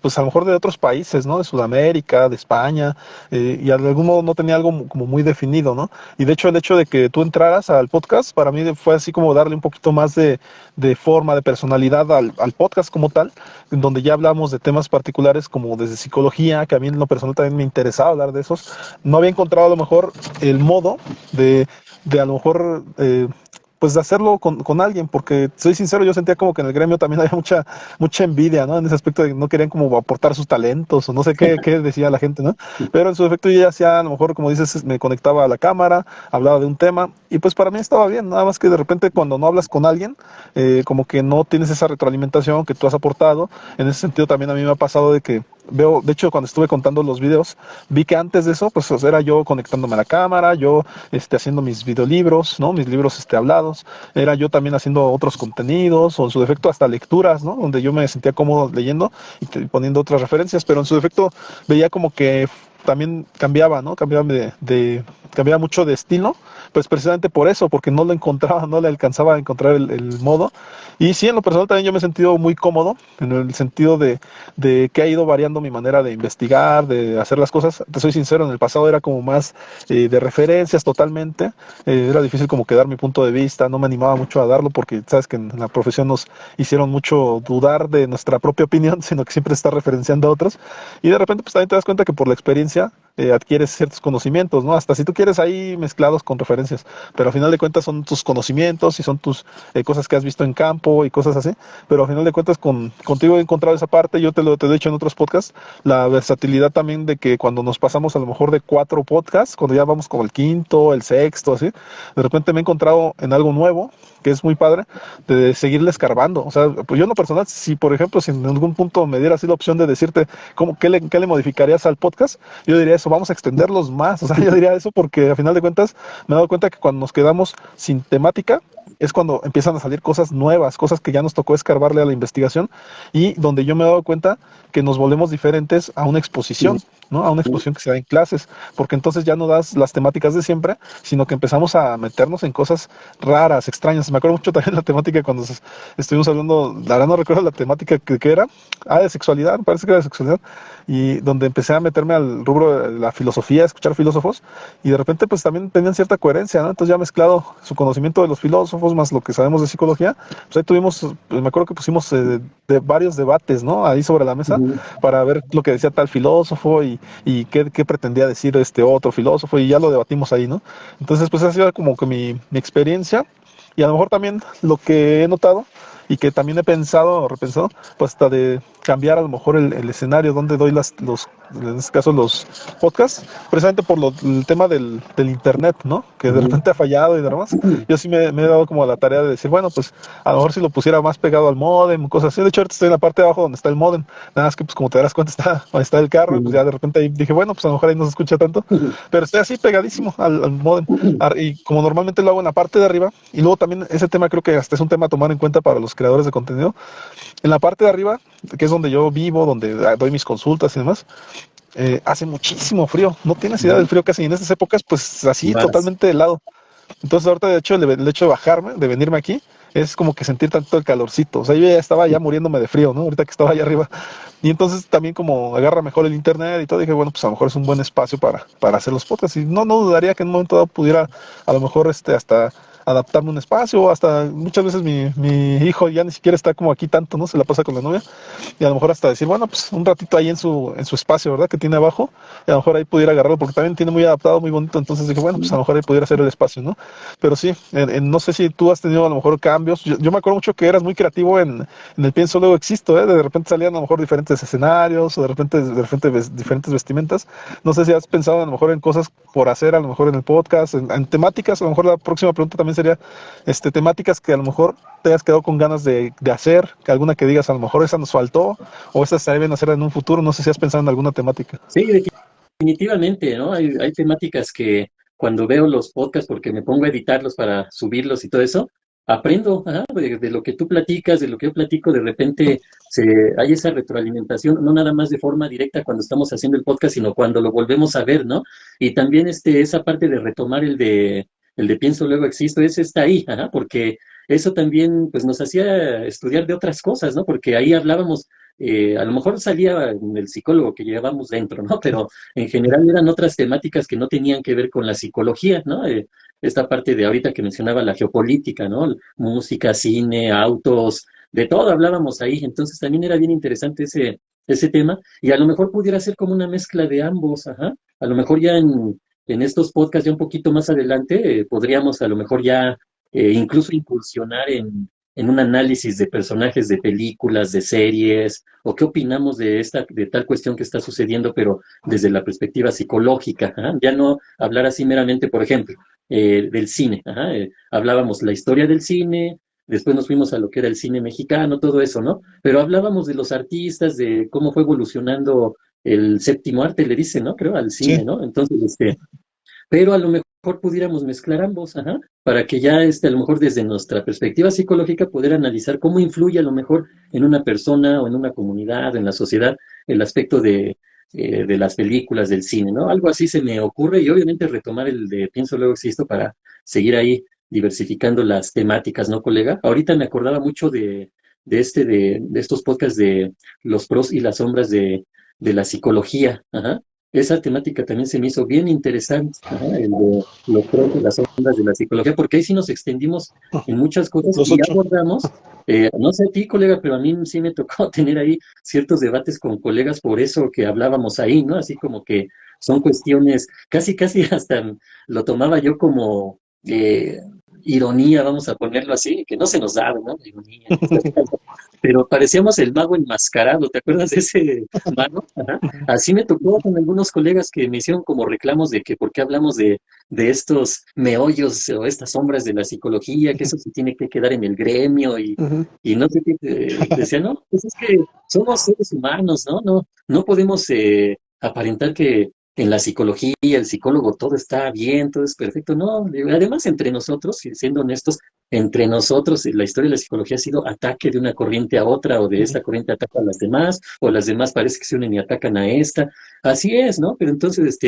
pues a lo mejor de otros países, ¿no? De Sudamérica, de España, y de algún modo no tenía algo como muy definido, ¿no? Y de hecho el hecho de que tú entraras al podcast, para mí fue así como darle un poquito más de forma, de personalidad al podcast como tal, en donde ya hablamos de temas particulares como desde psicología, que a mí en lo personal también me interesaba hablar de esos. No había encontrado a lo mejor el modo de a lo mejor pues de hacerlo con alguien, porque soy sincero, yo sentía como que en el gremio también había mucha envidia, ¿no? En ese aspecto de que no querían como aportar sus talentos o no sé qué decía la gente, ¿no? Pero en su efecto yo ya hacía, a lo mejor, como dices, me conectaba a la cámara, hablaba de un tema y pues para mí estaba bien, nada más que de repente cuando no hablas con alguien, como que no tienes esa retroalimentación que tú has aportado. En ese sentido también a mí me ha pasado de que veo, de hecho cuando estuve contando los videos, vi que antes de eso, pues era yo conectándome a la cámara, yo haciendo mis videolibros, ¿no? Mis libros hablados, era yo también haciendo otros contenidos o en su defecto hasta lecturas, ¿no? Donde yo me sentía cómodo leyendo y poniendo otras referencias, pero en su defecto veía como que también cambiaba, ¿no? Cambiaba mucho de estilo, pues precisamente por eso, porque no lo encontraba, no le alcanzaba a encontrar el modo. Y sí, en lo personal también yo me he sentido muy cómodo, en el sentido de que ha ido variando mi manera de investigar, de hacer las cosas. Te soy sincero, en el pasado era como más de referencias totalmente, era difícil como que dar mi punto de vista, no me animaba mucho a darlo porque sabes que en la profesión nos hicieron mucho dudar de nuestra propia opinión, sino que siempre está referenciando a otros. Y de repente pues también te das cuenta que por la experiencia adquieres ciertos conocimientos, ¿no? Hasta si tú quieres ahí mezclados con referencias, pero al final de cuentas son tus conocimientos y son tus cosas que has visto en campo y cosas así, pero al final de cuentas contigo he encontrado esa parte, yo te lo he dicho en otros podcasts, la versatilidad también de que cuando nos pasamos a lo mejor de 4 podcasts, cuando ya vamos como el quinto, el sexto, así, de repente me he encontrado en algo nuevo, que es muy padre, de seguirle escarbando. O sea, pues yo en lo personal, si por ejemplo, si en algún punto me diera así la opción de decirte qué le modificarías al podcast, yo diría eso, vamos a extenderlos más. O sea, yo diría eso porque a final de cuentas me he dado cuenta que cuando nos quedamos sin temática, es cuando empiezan a salir cosas nuevas, cosas que ya nos tocó escarbarle a la investigación y donde yo me he dado cuenta que nos volvemos diferentes a una exposición, ¿no? A una exposición que se da en clases, porque entonces ya no das las temáticas de siempre, sino que empezamos a meternos en cosas raras, extrañas. Me acuerdo mucho también la temática cuando estuvimos hablando, la verdad no recuerdo la temática que era, de sexualidad, me parece que era de sexualidad, y donde empecé a meterme al rubro de la filosofía, a escuchar filósofos, y de repente pues también tenían cierta coherencia, ¿no? Entonces ya mezclado su conocimiento de los filósofos más lo que sabemos de psicología, pues ahí tuvimos, pues me acuerdo que pusimos de varios debates, ¿no? Ahí sobre la mesa, para ver lo que decía tal filósofo y qué pretendía decir este otro filósofo, y ya lo debatimos ahí, ¿no? Entonces pues ha sido como que mi experiencia, y a lo mejor también lo que he notado y que también he pensado o repensado, pues hasta de cambiar a lo mejor el escenario donde doy en este caso los podcasts, precisamente por el tema del internet, ¿no? Que de repente ha fallado y demás. Yo sí me he dado como la tarea de decir, bueno, pues a lo mejor si lo pusiera más pegado al módem, cosas así. De hecho, ahorita estoy en la parte de abajo donde está el módem, nada más que pues como te darás cuenta está el carro, y pues ya de repente ahí dije, bueno, pues a lo mejor ahí no se escucha tanto, pero estoy así pegadísimo al módem. Y como normalmente lo hago en la parte de arriba, y luego también ese tema creo que hasta es un tema a tomar en cuenta para los creadores de contenido, en la parte de arriba, que es donde yo vivo, donde doy mis consultas y demás, hace muchísimo frío, no tienes idea del frío que hace, y en estas épocas pues así Más. totalmente helado. Entonces ahorita de hecho el hecho de bajarme, de venirme aquí, es como que sentir tanto el calorcito. O sea, yo ya estaba ya muriéndome de frío, ¿no? Ahorita que estaba allá arriba. Y entonces también como agarra mejor el internet y todo, dije, bueno, pues a lo mejor es un buen espacio para hacer los podcasts. Y no dudaría que en un momento dado pudiera a lo mejor hasta adaptarme un espacio, o hasta muchas veces mi hijo ya ni siquiera está como aquí tanto, ¿no? Se la pasa con la novia. Y a lo mejor hasta decir, bueno, pues un ratito ahí en su espacio, ¿verdad? Que tiene abajo. Y a lo mejor ahí pudiera agarrarlo, porque también tiene muy adaptado, muy bonito. Entonces dije, bueno, pues a lo mejor ahí pudiera ser el espacio, ¿no? Pero sí, no sé si tú has tenido a lo mejor cambios. Yo me acuerdo mucho que eras muy creativo en el Pienso Luego Existo, ¿eh? De repente salían a lo mejor diferentes escenarios o de repente diferentes vestimentas. No sé si has pensado a lo mejor en cosas por hacer, a lo mejor en el podcast, en temáticas. A lo mejor la próxima pregunta también sería temáticas que a lo mejor te hayas quedado con ganas de hacer, que alguna que digas, a lo mejor esa nos faltó o esa se deben hacer en un futuro. No sé si has pensado en alguna temática. Sí, definitivamente, ¿no? Hay temáticas que cuando veo los podcasts, porque me pongo a editarlos para subirlos y todo eso, aprendo, ajá, de lo que tú platicas, de lo que yo platico, de repente hay esa retroalimentación, no nada más de forma directa cuando estamos haciendo el podcast, sino cuando lo volvemos a ver, ¿no? Y también esa parte de retomar el de pienso luego existo, ese está ahí, ajá, porque eso también pues nos hacía estudiar de otras cosas, ¿no? Porque ahí hablábamos, a lo mejor salía el psicólogo que llevamos dentro, ¿no? Pero en general eran otras temáticas que no tenían que ver con la psicología, ¿no? Esta parte de ahorita que mencionaba la geopolítica, ¿no? Música, cine, autos, de todo hablábamos ahí, entonces también era bien interesante ese tema, y a lo mejor pudiera ser como una mezcla de ambos, ajá. A lo mejor ya en estos podcasts ya un poquito más adelante podríamos a lo mejor ya incluso incursionar en un análisis de personajes de películas, de series, o qué opinamos de tal cuestión que está sucediendo, pero desde la perspectiva psicológica, ¿ah? Ya no hablar así meramente, por ejemplo, del cine, ajá, hablábamos la historia del cine, después nos fuimos a lo que era el cine mexicano, todo eso, ¿no? Pero hablábamos de los artistas, de cómo fue evolucionando el séptimo arte, le dicen, ¿no? Creo, al cine, Sí. ¿no? Entonces, pero a lo mejor pudiéramos mezclar ambos, ajá, para que ya a lo mejor desde nuestra perspectiva psicológica poder analizar cómo influye a lo mejor en una persona o en una comunidad, en la sociedad, el aspecto de las películas, del cine, ¿no? Algo así se me ocurre y obviamente retomar el de Pienso Luego Existo para seguir ahí diversificando las temáticas, ¿no, colega? Ahorita me acordaba mucho de estos podcasts de los pros y las sombras de la psicología, ajá. Esa temática también se me hizo bien interesante, ajá, el de los pros y las ondas de la psicología, porque ahí sí nos extendimos en muchas cosas Los y ya ocho. abordamos, no sé a ti, colega, pero a mí sí me tocó tener ahí ciertos debates con colegas por eso que hablábamos ahí, ¿no? Así como que son cuestiones, casi, casi hasta lo tomaba yo como ironía, vamos a ponerlo así, que no se nos da, ¿no? Ironía, pero parecíamos el mago enmascarado, ¿te acuerdas de ese mago? Ajá. Así me tocó con algunos colegas que me hicieron como reclamos de que por qué hablamos de estos meollos o estas sombras de la psicología, que eso se tiene que quedar en el gremio Ujú. y no sé qué, decían, no, pues es que somos seres humanos, ¿no? No podemos aparentar que en la psicología, el psicólogo, todo está bien, todo es perfecto, no, además entre nosotros, y siendo honestos, entre nosotros, la historia de la psicología ha sido ataque de una corriente a otra, o de esta corriente ataca a las demás, o las demás parece que se unen y atacan a esta. Así es, ¿no? Pero entonces,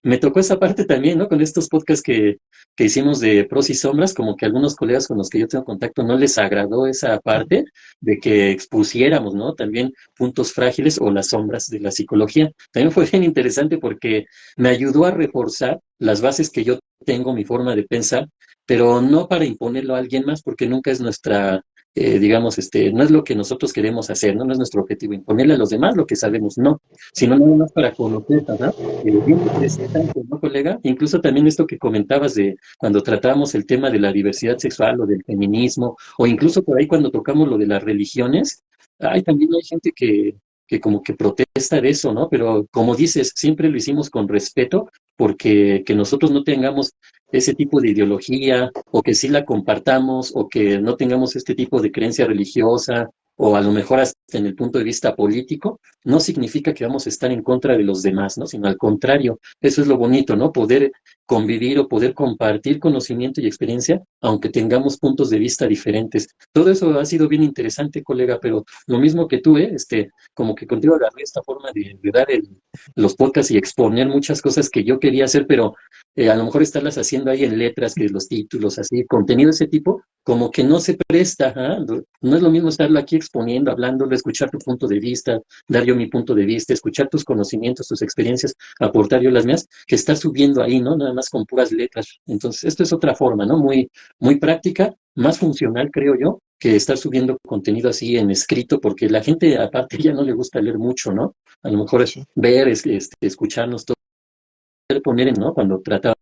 me tocó esa parte también, ¿no? Con estos podcasts que hicimos de pros y sombras, como que a algunos colegas con los que yo tengo contacto no les agradó esa parte de que expusiéramos, ¿no? También puntos frágiles o las sombras de la psicología. También fue bien interesante porque me ayudó a reforzar las bases que yo tengo, mi forma de pensar, pero no para imponerlo a alguien más, porque nunca es nuestra, digamos, no es lo que nosotros queremos hacer, ¿no? No es nuestro objetivo imponerle a los demás lo que sabemos, no, sino nada más para conocer, ¿verdad? Bien interesante, ¿no, colega? Incluso también esto que comentabas de cuando tratábamos el tema de la diversidad sexual o del feminismo, o incluso por ahí cuando tocamos lo de las religiones, también hay gente que como que protesta de eso, ¿no? Pero como dices, siempre lo hicimos con respeto, porque que nosotros no tengamos ese tipo de ideología, o que sí la compartamos, o que no tengamos este tipo de creencia religiosa, o a lo mejor hasta en el punto de vista político, no significa que vamos a estar en contra de los demás, ¿no? Sino al contrario, eso es lo bonito, ¿no? Poder convivir o poder compartir conocimiento y experiencia, aunque tengamos puntos de vista diferentes. Todo eso ha sido bien interesante, colega, pero lo mismo que tú, como que contigo agarré esta forma de dar los podcasts y exponer muchas cosas que yo quería hacer, pero a lo mejor estarlas haciendo ahí en letras, que los títulos, así, contenido de ese tipo, como que no se presta, ¿ah? No es lo mismo estarlo aquí exponiendo, hablándolo, escuchar tu punto de vista, dar yo mi punto de vista, escuchar tus conocimientos, tus experiencias, aportar yo las mías, que estar subiendo ahí, ¿no? Nada más con puras letras. Entonces, esto es otra forma, ¿no? Muy práctica, más funcional, creo yo, que estar subiendo contenido así en escrito, porque la gente, aparte, ya no le gusta leer mucho, ¿no? A lo mejor Sí. ver, escucharnos todo, poner, ¿no? Cuando tratábamos,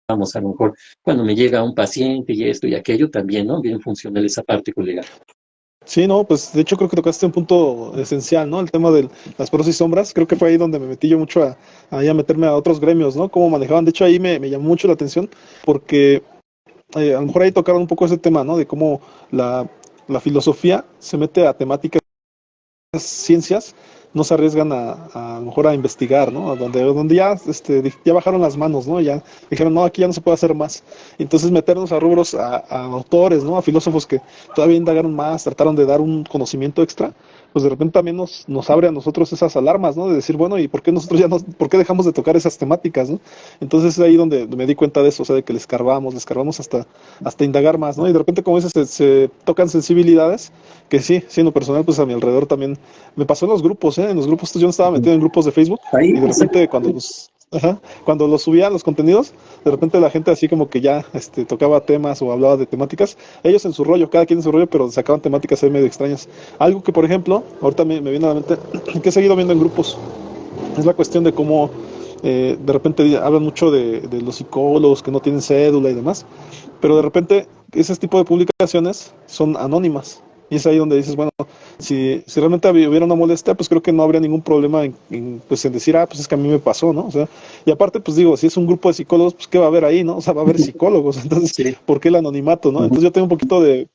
a lo mejor, cuando me llega un paciente y esto y aquello, también, ¿no? Bien funcional esa parte, colega. Sí, no, pues de hecho creo que tocaste un punto esencial, ¿no? El tema de las pros y sombras. Creo que fue ahí donde me metí yo mucho a meterme a otros gremios, ¿no? Cómo manejaban. De hecho, ahí me llamó mucho la atención porque a lo mejor ahí tocaron un poco ese tema, ¿no? De cómo la filosofía se mete a temáticas ciencias no se arriesgan a lo mejor a investigar, ¿no? Donde ya, ya bajaron las manos, ¿no? Ya dijeron, no, aquí ya no se puede hacer más. Entonces meternos a rubros, a autores, ¿no? A filósofos que todavía indagaron más, trataron de dar un conocimiento extra, pues de repente también nos abre a nosotros esas alarmas, ¿no? De decir, bueno, ¿y por qué nosotros ya no, por qué dejamos de tocar esas temáticas, ¿no? Entonces es ahí donde me di cuenta de eso, o sea, de que les escarbamos hasta indagar más, ¿no? Y de repente, como dices, se tocan sensibilidades que sí, siendo personal, pues a mi alrededor también me pasó en los grupos, ¿eh? En los grupos, yo no estaba metido en grupos de Facebook Ahí, y de repente cuando los subía los contenidos, de repente la gente así como que ya tocaba temas o hablaba de temáticas, ellos en su rollo, cada quien en su rollo, pero sacaban temáticas ahí medio extrañas. Algo que, por ejemplo, ahorita me viene a la mente, que he seguido viendo en grupos, es la cuestión de cómo de repente hablan mucho de los psicólogos que no tienen cédula y demás, pero de repente ese tipo de publicaciones son anónimas. Y es ahí donde dices, bueno, si realmente hubiera una molestia, pues creo que no habría ningún problema pues en decir, pues es que a mí me pasó, ¿no? O sea, y aparte, pues digo, si es un grupo de psicólogos, pues ¿qué va a haber ahí, no? O sea, va a haber psicólogos, entonces, sí. ¿por qué el anonimato, no? Entonces yo tengo un poquito de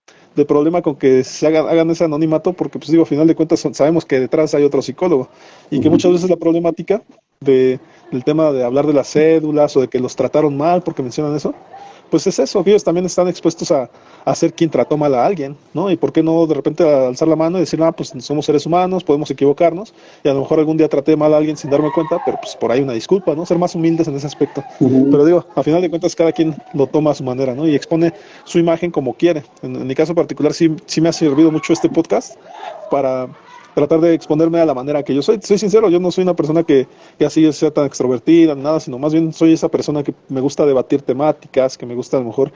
problema con que se hagan ese anonimato, porque pues digo, a final de cuentas sabemos que detrás hay otro psicólogo, y que muchas veces la problemática del tema de hablar de las cédulas o de que los trataron mal porque mencionan eso, pues es eso, que ellos también están expuestos a ser quien trató mal a alguien, ¿no? Y por qué no de repente alzar la mano y decir, pues somos seres humanos, podemos equivocarnos, y a lo mejor algún día traté mal a alguien sin darme cuenta, pero pues por ahí una disculpa, ¿no? Ser más humildes en ese aspecto. Pero digo, a final de cuentas cada quien lo toma a su manera, ¿no? Y expone su imagen como quiere. En mi caso particular sí me ha servido mucho este podcast para tratar de exponerme a la manera que yo soy. Soy sincero, yo no soy una persona que así sea tan extrovertida, nada, sino más bien soy esa persona que me gusta debatir temáticas, que me gusta a lo mejor,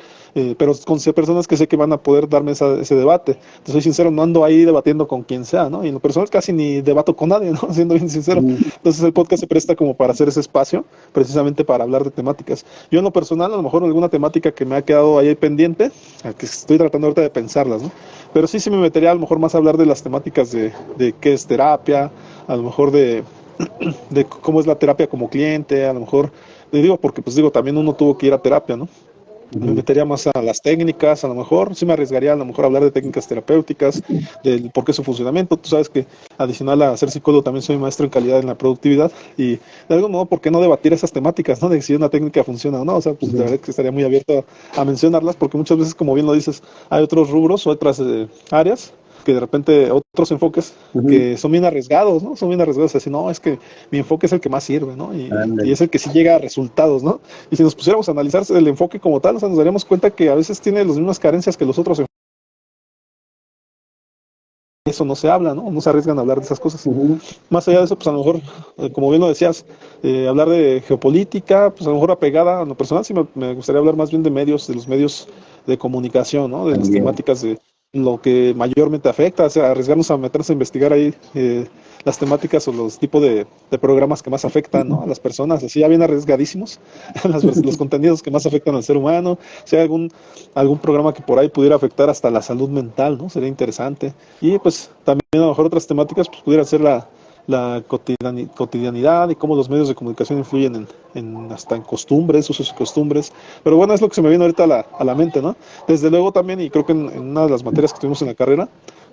pero con personas que sé que van a poder darme ese debate. Entonces, soy sincero, no ando ahí debatiendo con quien sea, ¿no? Y en lo personal casi ni debato con nadie, ¿no? Siendo bien sincero. Entonces, el podcast se presta como para hacer ese espacio, precisamente para hablar de temáticas. Yo en lo personal, a lo mejor alguna temática que me ha quedado ahí pendiente, que estoy tratando ahorita de pensarlas, ¿no? Pero sí me metería a lo mejor más a hablar de las temáticas de qué es terapia, a lo mejor de cómo es la terapia como cliente, a lo mejor, le digo, porque pues digo, también uno tuvo que ir a terapia, ¿no? Me metería más a las técnicas, a lo mejor, sí me arriesgaría a lo mejor a hablar de técnicas terapéuticas, del por qué su funcionamiento. Tú sabes que adicional a ser psicólogo también soy maestro en calidad en la productividad y de algún modo, ¿por qué no debatir esas temáticas, ¿no? De si una técnica funciona o no? O sea, pues la verdad que estaría muy abierto a mencionarlas porque muchas veces, como bien lo dices, hay otros rubros o otras áreas que de repente otros enfoques que son bien arriesgados, ¿no? Son bien arriesgados, así, no, es que mi enfoque es el que más sirve, ¿no? Y es el que sí llega a resultados, ¿no? Y si nos pusiéramos a analizar el enfoque como tal, o sea, nos daríamos cuenta que a veces tiene las mismas carencias que los otros enfoques. Eso no se habla, ¿no? No se arriesgan a hablar de esas cosas. Más allá de eso, pues a lo mejor, como bien lo decías, hablar de geopolítica, pues a lo mejor apegada a lo personal, sí me gustaría hablar más bien de medios, de los medios de comunicación, ¿no? De las temáticas de lo que mayormente afecta, o sea, arriesgarnos a meternos a investigar ahí las temáticas o los tipos de programas que más afectan, ¿no? A las personas, así ya bien arriesgadísimos, los contenidos que más afectan al ser humano, si hay algún programa que por ahí pudiera afectar hasta la salud mental, ¿no? Sería interesante. Y pues también a lo mejor otras temáticas pues pudieran ser la cotidianidad y cómo los medios de comunicación influyen hasta en costumbres, usos y costumbres. Pero bueno, es lo que se me viene ahorita a la mente, ¿no? Desde luego también, y creo que en una de las materias que tuvimos en la carrera,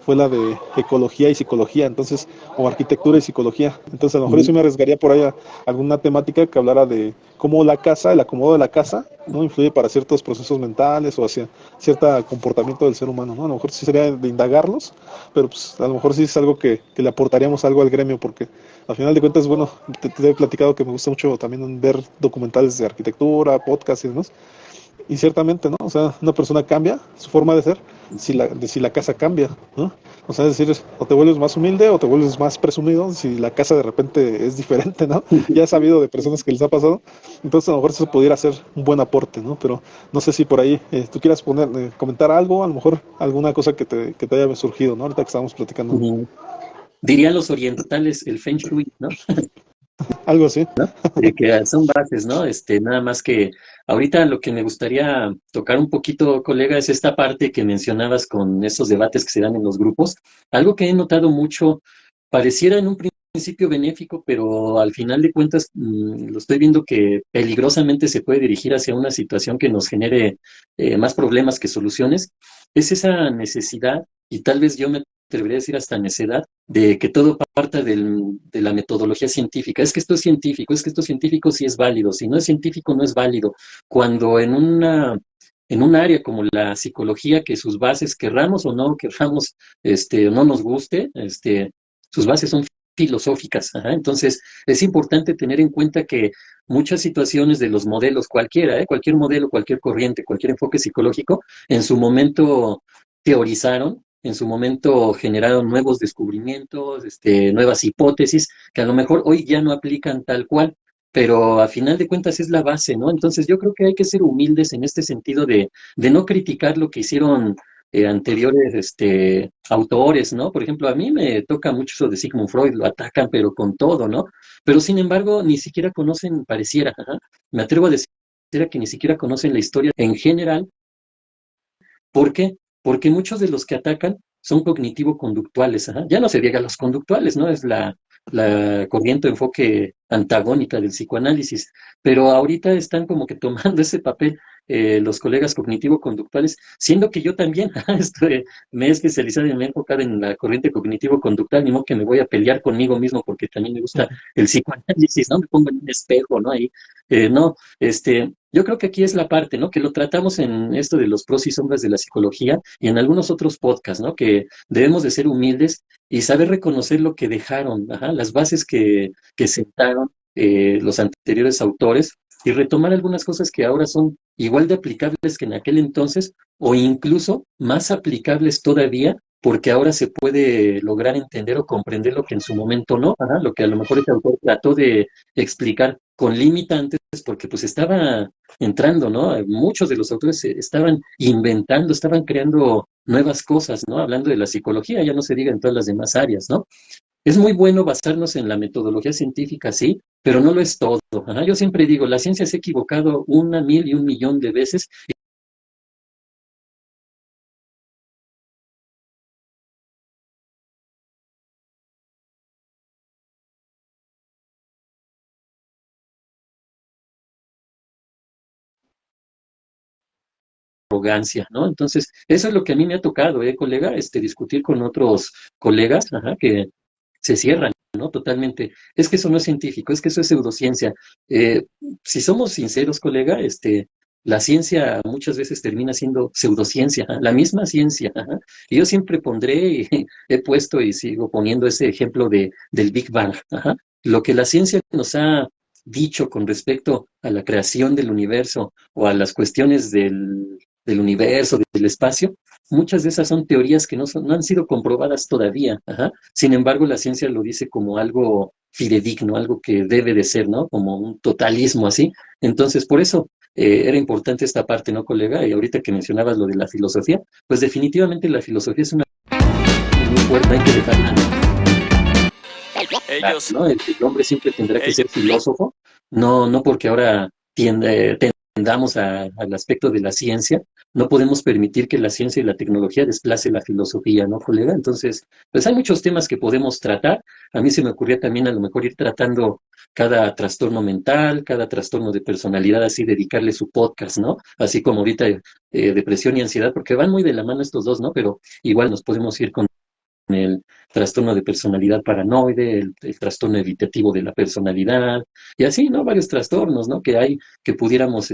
fue la de ecología y psicología, entonces, o arquitectura y psicología. Entonces, a lo mejor yo sí me arriesgaría por ahí a alguna temática que hablara de cómo la casa, el acomodo de la casa, ¿no? Influye para ciertos procesos mentales o hacia cierto comportamiento del ser humano, ¿no? A lo mejor sí sería de indagarlos, pero pues a lo mejor sí es algo que le aportaríamos algo al gremio, porque al final de cuentas, bueno, te he platicado que me gusta mucho también ver documentales de arquitectura, podcasts y demás. Y ciertamente, ¿no? O sea, una persona cambia su forma de ser si la casa cambia, ¿no? O sea, es decir, o te vuelves más humilde o te vuelves más presumido si la casa de repente es diferente, ¿no? Ya he sabido de personas que les ha pasado, entonces a lo mejor eso pudiera ser un buen aporte, ¿no? Pero no sé si por ahí tú quieras comentar algo, a lo mejor alguna cosa que te haya surgido, ¿no? Ahorita que estábamos platicando. Dirían los orientales el Feng Shui, ¿no? Algo así. Que son bases, ¿no? Nada más que ahorita lo que me gustaría tocar un poquito, colega, es esta parte que mencionabas con esos debates que se dan en los grupos. Algo que he notado mucho, pareciera en un principio benéfico, pero al final de cuentas lo estoy viendo que peligrosamente se puede dirigir hacia una situación que nos genere más problemas que soluciones. Es esa necesidad, y tal vez yo me atrevería a decir hasta necedad, de que todo parta de la metodología científica. Es que esto es científico, es que esto es científico sí es válido, si no es científico no es válido. Cuando en un área como la psicología, que sus bases, querramos, no nos guste, sus bases son filosóficas. Ajá. Entonces, es importante tener en cuenta que muchas situaciones de los modelos, cualquier modelo, cualquier corriente, cualquier enfoque psicológico, en su momento teorizaron, en su momento generaron nuevos descubrimientos, nuevas hipótesis, que a lo mejor hoy ya no aplican tal cual, pero a final de cuentas es la base, ¿no? Entonces yo creo que hay que ser humildes en este sentido de no criticar lo que hicieron anteriores autores, ¿no? Por ejemplo, a mí me toca mucho eso de Sigmund Freud, lo atacan, pero con todo, ¿no? Pero sin embargo, ni siquiera conocen, pareciera, ajá, me atrevo a decir que ni siquiera conocen la historia en general. ¿Por qué? Porque muchos de los que atacan son cognitivo-conductuales. Ajá. Ya no se diga los conductuales, ¿no? Es la corriente o enfoque antagónica del psicoanálisis. Pero ahorita están como que tomando ese papel los colegas cognitivo-conductuales, siendo que yo también me he especializado y me he enfocado en la corriente cognitivo-conductual, ni modo que me voy a pelear conmigo mismo porque también me gusta el psicoanálisis, ¿no? Me pongo en un espejo, ¿no? Ahí, no, yo creo que aquí es la parte, ¿no? Que lo tratamos en esto de los pros y sombras de la psicología y en algunos otros podcasts, ¿no? Que debemos de ser humildes y saber reconocer lo que dejaron, ajá, las bases que sentaron los anteriores autores y retomar algunas cosas que ahora son igual de aplicables que en aquel entonces o incluso más aplicables todavía porque ahora se puede lograr entender o comprender lo que en su momento no, ajá, lo que a lo mejor este autor trató de explicar con limitantes porque pues estaba entrando, ¿no? Muchos de los autores estaban inventando, estaban creando nuevas cosas, ¿no? Hablando de la psicología, ya no se diga en todas las demás áreas, ¿no? Es muy bueno basarnos en la metodología científica, sí, pero no lo es todo. Ajá. Yo siempre digo, la ciencia se ha equivocado una, mil y un millón de veces. Arrogancia, ¿no? Entonces, eso es lo que a mí me ha tocado, colega, discutir con otros colegas, ajá, que se cierran, ¿no? Totalmente. Es que eso no es científico, es que eso es pseudociencia. Eh, si somos sinceros, colega, la ciencia muchas veces termina siendo pseudociencia, ajá, la misma ciencia. Ajá. Y yo siempre pondré, y he puesto y sigo poniendo ese ejemplo del Big Bang. Ajá. Lo que la ciencia nos ha dicho con respecto a la creación del universo o a las cuestiones del universo, del espacio, muchas de esas son teorías que no han sido comprobadas todavía. Ajá. Sin embargo, la ciencia lo dice como algo fidedigno, algo que debe de ser, ¿no? Como un totalismo así. Entonces, por eso era importante esta parte, ¿no, colega? Y ahorita que mencionabas lo de la filosofía, pues definitivamente la filosofía es una muy fuerte, hay que dejarla, ¿no? El hombre siempre tendrá que ser filósofo, no porque ahora tendamos al aspecto de la ciencia, no podemos permitir que la ciencia y la tecnología desplace la filosofía, ¿no, colega? Entonces, pues hay muchos temas que podemos tratar. A mí se me ocurría también a lo mejor ir tratando cada trastorno mental, cada trastorno de personalidad, así dedicarle su podcast, ¿no? Así como ahorita depresión y ansiedad, porque van muy de la mano estos dos, ¿no? Pero igual nos podemos ir con el trastorno de personalidad paranoide, el trastorno evitativo de la personalidad, y así, ¿no? Varios trastornos, ¿no? Que hay, que pudiéramos,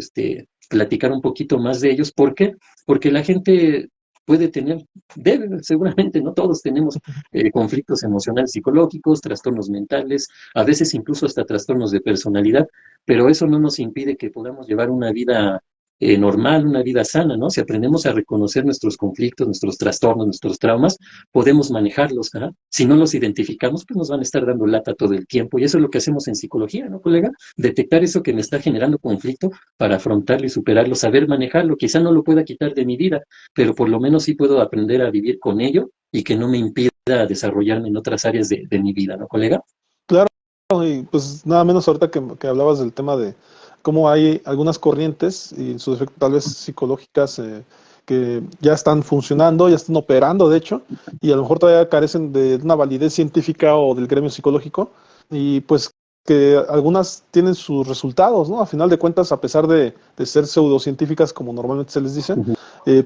platicar un poquito más de ellos. ¿Por qué? Porque la gente puede tener, debe, seguramente, no todos tenemos conflictos emocionales psicológicos, trastornos mentales, a veces incluso hasta trastornos de personalidad, pero eso no nos impide que podamos llevar una vida normal, una vida sana, ¿no? Si aprendemos a reconocer nuestros conflictos, nuestros trastornos, nuestros traumas, podemos manejarlos, ¿verdad? Si no los identificamos, pues nos van a estar dando lata todo el tiempo. Y eso es lo que hacemos en psicología, ¿no, colega? Detectar eso que me está generando conflicto para afrontarlo y superarlo, saber manejarlo. Quizá no lo pueda quitar de mi vida, pero por lo menos sí puedo aprender a vivir con ello y que no me impida desarrollarme en otras áreas de mi vida, ¿no, colega? Claro, y pues nada menos ahorita que hablabas del tema de cómo hay algunas corrientes, y en su defecto tal vez psicológicas, que ya están funcionando, ya están operando, de hecho, y a lo mejor todavía carecen de una validez científica o del gremio psicológico, y pues que algunas tienen sus resultados, ¿no? A final de cuentas, a pesar de ser pseudocientíficas, como normalmente se les dice, Ujú.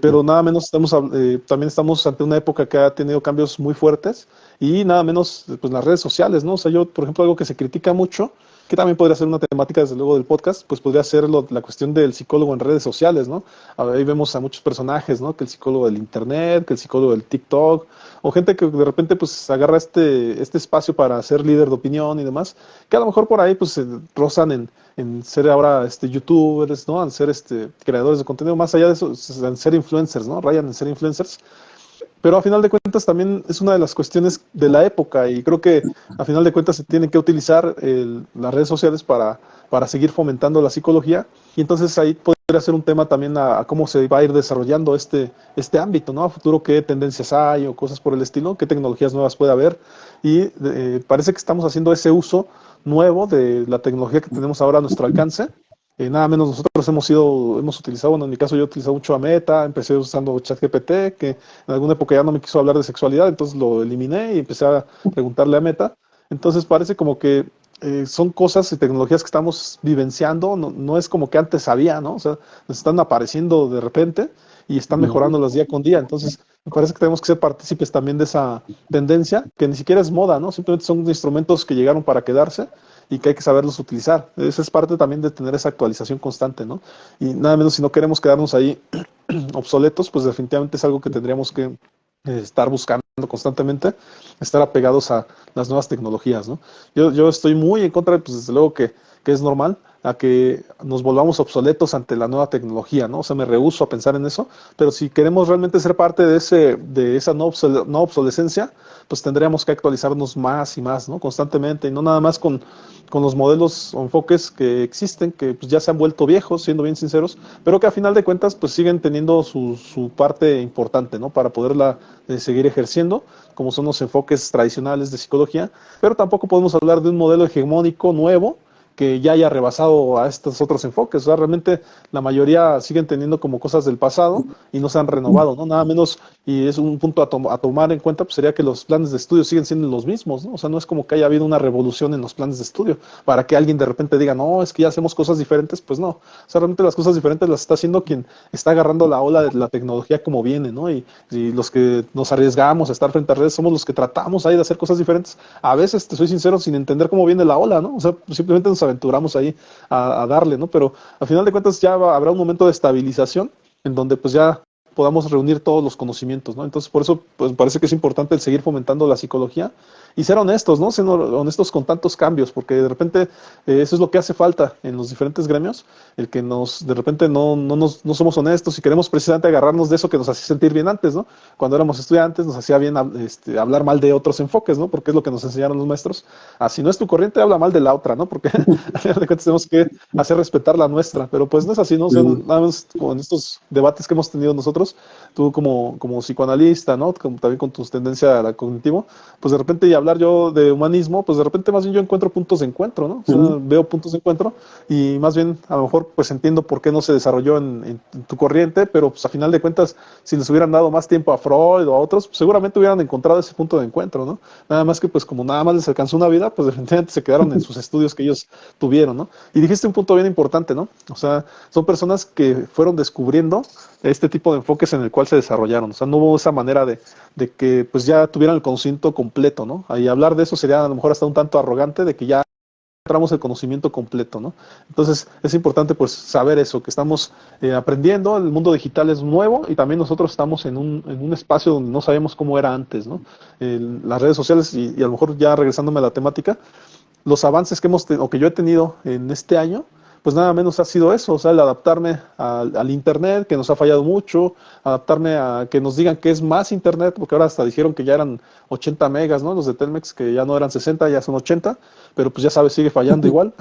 pero nada menos también estamos ante una época que ha tenido cambios muy fuertes, y nada menos pues las redes sociales, ¿no? O sea, yo, por ejemplo, algo que se critica mucho, que también podría ser una temática desde luego del podcast, pues podría ser la cuestión del psicólogo en redes sociales, ¿no? Ahí vemos a muchos personajes, ¿no? Que el psicólogo del internet, que el psicólogo del TikTok, o gente que de repente pues agarra este espacio para ser líder de opinión y demás, que a lo mejor por ahí pues se rozan en ser ahora youtubers, ¿no? En ser creadores de contenido, más allá de eso, en ser influencers, ¿no? Rayan en ser influencers, pero a final de cuentas también es una de las cuestiones de la época, y creo que a final de cuentas se tienen que utilizar las redes sociales para seguir fomentando la psicología, y entonces ahí podría ser un tema también a cómo se va a ir desarrollando este ámbito, ¿no? A futuro, qué tendencias hay o cosas por el estilo, qué tecnologías nuevas puede haber, y parece que estamos haciendo ese uso nuevo de la tecnología que tenemos ahora a nuestro alcance. Nada menos nosotros hemos utilizado, bueno, en mi caso yo he utilizado mucho a Meta, empecé usando ChatGPT, que en alguna época ya no me quiso hablar de sexualidad, entonces lo eliminé y empecé a preguntarle a Meta. Entonces parece como que son cosas y tecnologías que estamos vivenciando, no es como que antes había, ¿no? O sea, nos están apareciendo de repente y están Ujú. mejorándolas día con día. Entonces, me parece que tenemos que ser partícipes también de esa tendencia, que ni siquiera es moda, ¿no? Simplemente son instrumentos que llegaron para quedarse y que hay que saberlos utilizar. Esa es parte también de tener esa actualización constante, ¿no? Y nada menos, si no queremos quedarnos ahí obsoletos, pues definitivamente es algo que tendríamos que estar buscando constantemente, estar apegados a las nuevas tecnologías, ¿no? Yo estoy muy en contra, pues desde luego que es normal, a que nos volvamos obsoletos ante la nueva tecnología, ¿no? O sea, me rehúso a pensar en eso, pero si queremos realmente ser parte de esa no obsolescencia, pues tendríamos que actualizarnos más y más, ¿no? Constantemente, y no nada más con los modelos o enfoques que existen, que pues ya se han vuelto viejos, siendo bien sinceros, pero que a final de cuentas pues siguen teniendo su parte importante, ¿no? Para poderla seguir ejerciendo, como son los enfoques tradicionales de psicología, pero tampoco podemos hablar de un modelo hegemónico nuevo que ya haya rebasado a estos otros enfoques. O sea, realmente la mayoría siguen teniendo como cosas del pasado y no se han renovado, ¿no? Nada menos, y es un punto a tomar en cuenta, pues sería que los planes de estudio siguen siendo los mismos, ¿no? O sea, no es como que haya habido una revolución en los planes de estudio para que alguien de repente diga, no, es que ya hacemos cosas diferentes, pues no. O sea, realmente las cosas diferentes las está haciendo quien está agarrando la ola de la tecnología como viene, ¿no? Y los que nos arriesgamos a estar frente a redes somos los que tratamos ahí de hacer cosas diferentes. A veces, te soy sincero, sin entender cómo viene la ola, ¿no? O sea, simplemente nos aventuramos ahí darle, ¿no? Pero al final de cuentas ya habrá un momento de estabilización en donde pues ya podamos reunir todos los conocimientos, ¿no? Entonces, por eso, pues, me parece que es importante el seguir fomentando la psicología y ser honestos, ¿no? Ser honestos con tantos cambios, porque de repente eso es lo que hace falta en los diferentes gremios, el que de repente no somos honestos y queremos precisamente agarrarnos de eso que nos hacía sentir bien antes, ¿no? Cuando éramos estudiantes nos hacía bien hablar mal de otros enfoques, ¿no? Porque es lo que nos enseñaron los maestros. Si no es tu corriente, habla mal de la otra, ¿no? Porque al final de cuentas tenemos que hacer respetar la nuestra, pero pues no es así, ¿no? O sea, Mm. nada más con estos debates que hemos tenido nosotros, tú como psicoanalista, ¿no? También con tu tendencia a la cognitivo, pues de repente ya hablar yo de humanismo, pues de repente más bien yo encuentro puntos de encuentro, ¿no? O sea, veo puntos de encuentro y más bien a lo mejor pues entiendo por qué no se desarrolló en tu corriente, pero pues a final de cuentas, si les hubieran dado más tiempo a Freud o a otros, pues, seguramente hubieran encontrado ese punto de encuentro, ¿no? Nada más que pues como nada más les alcanzó una vida, pues definitivamente se quedaron en sus estudios que ellos tuvieron, ¿no? Y dijiste un punto bien importante, ¿no? O sea, son personas que fueron descubriendo este tipo de enfoques en el cual se desarrollaron. O sea, no hubo esa manera de que pues ya tuvieran el conocimiento completo, ¿no? Y hablar de eso sería a lo mejor hasta un tanto arrogante de que ya encontramos el conocimiento completo, ¿no? Entonces es importante pues saber eso, que estamos aprendiendo, el mundo digital es nuevo y también nosotros estamos en un espacio donde no sabemos cómo era antes, ¿no? Las redes sociales y a lo mejor ya regresándome a la temática, los avances que o que yo he tenido en este año, pues nada menos ha sido eso, o sea, el adaptarme al Internet, que nos ha fallado mucho, adaptarme a que nos digan que es más Internet, porque ahora hasta dijeron que ya eran 80 megas, ¿no? Los de Telmex, que ya no eran 60, ya son 80, pero pues ya sabes, sigue fallando igual.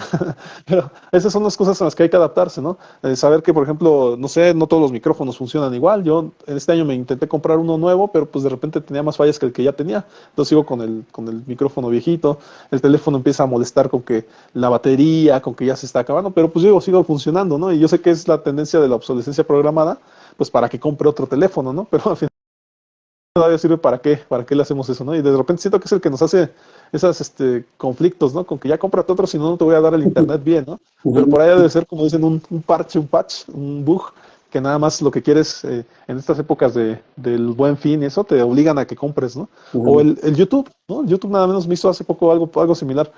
Pero esas son las cosas a las que hay que adaptarse, ¿no? Saber que, por ejemplo, no sé, no todos los micrófonos funcionan igual. Yo en este año me intenté comprar uno nuevo, pero pues de repente tenía más fallas que el que ya tenía. Entonces sigo con el micrófono viejito, el teléfono empieza a molestar con que la batería, con que ya se está acabando, pero pues digo, sigo funcionando, ¿no? Y yo sé que es la tendencia de la obsolescencia programada, pues para que compre otro teléfono, ¿no? Pero al final todavía sirve para qué le hacemos eso, ¿no? Y de repente siento que es el que nos hace esos conflictos, ¿no? Con que ya cómprate otro, si no, no te voy a dar el internet bien, ¿no? Pero por ahí debe ser, como dicen, un parche, un patch, un bug, que nada más lo que quieres en estas épocas del buen fin y eso, te obligan a que compres, ¿no? O el YouTube, ¿no? El YouTube nada menos me hizo hace poco algo similar.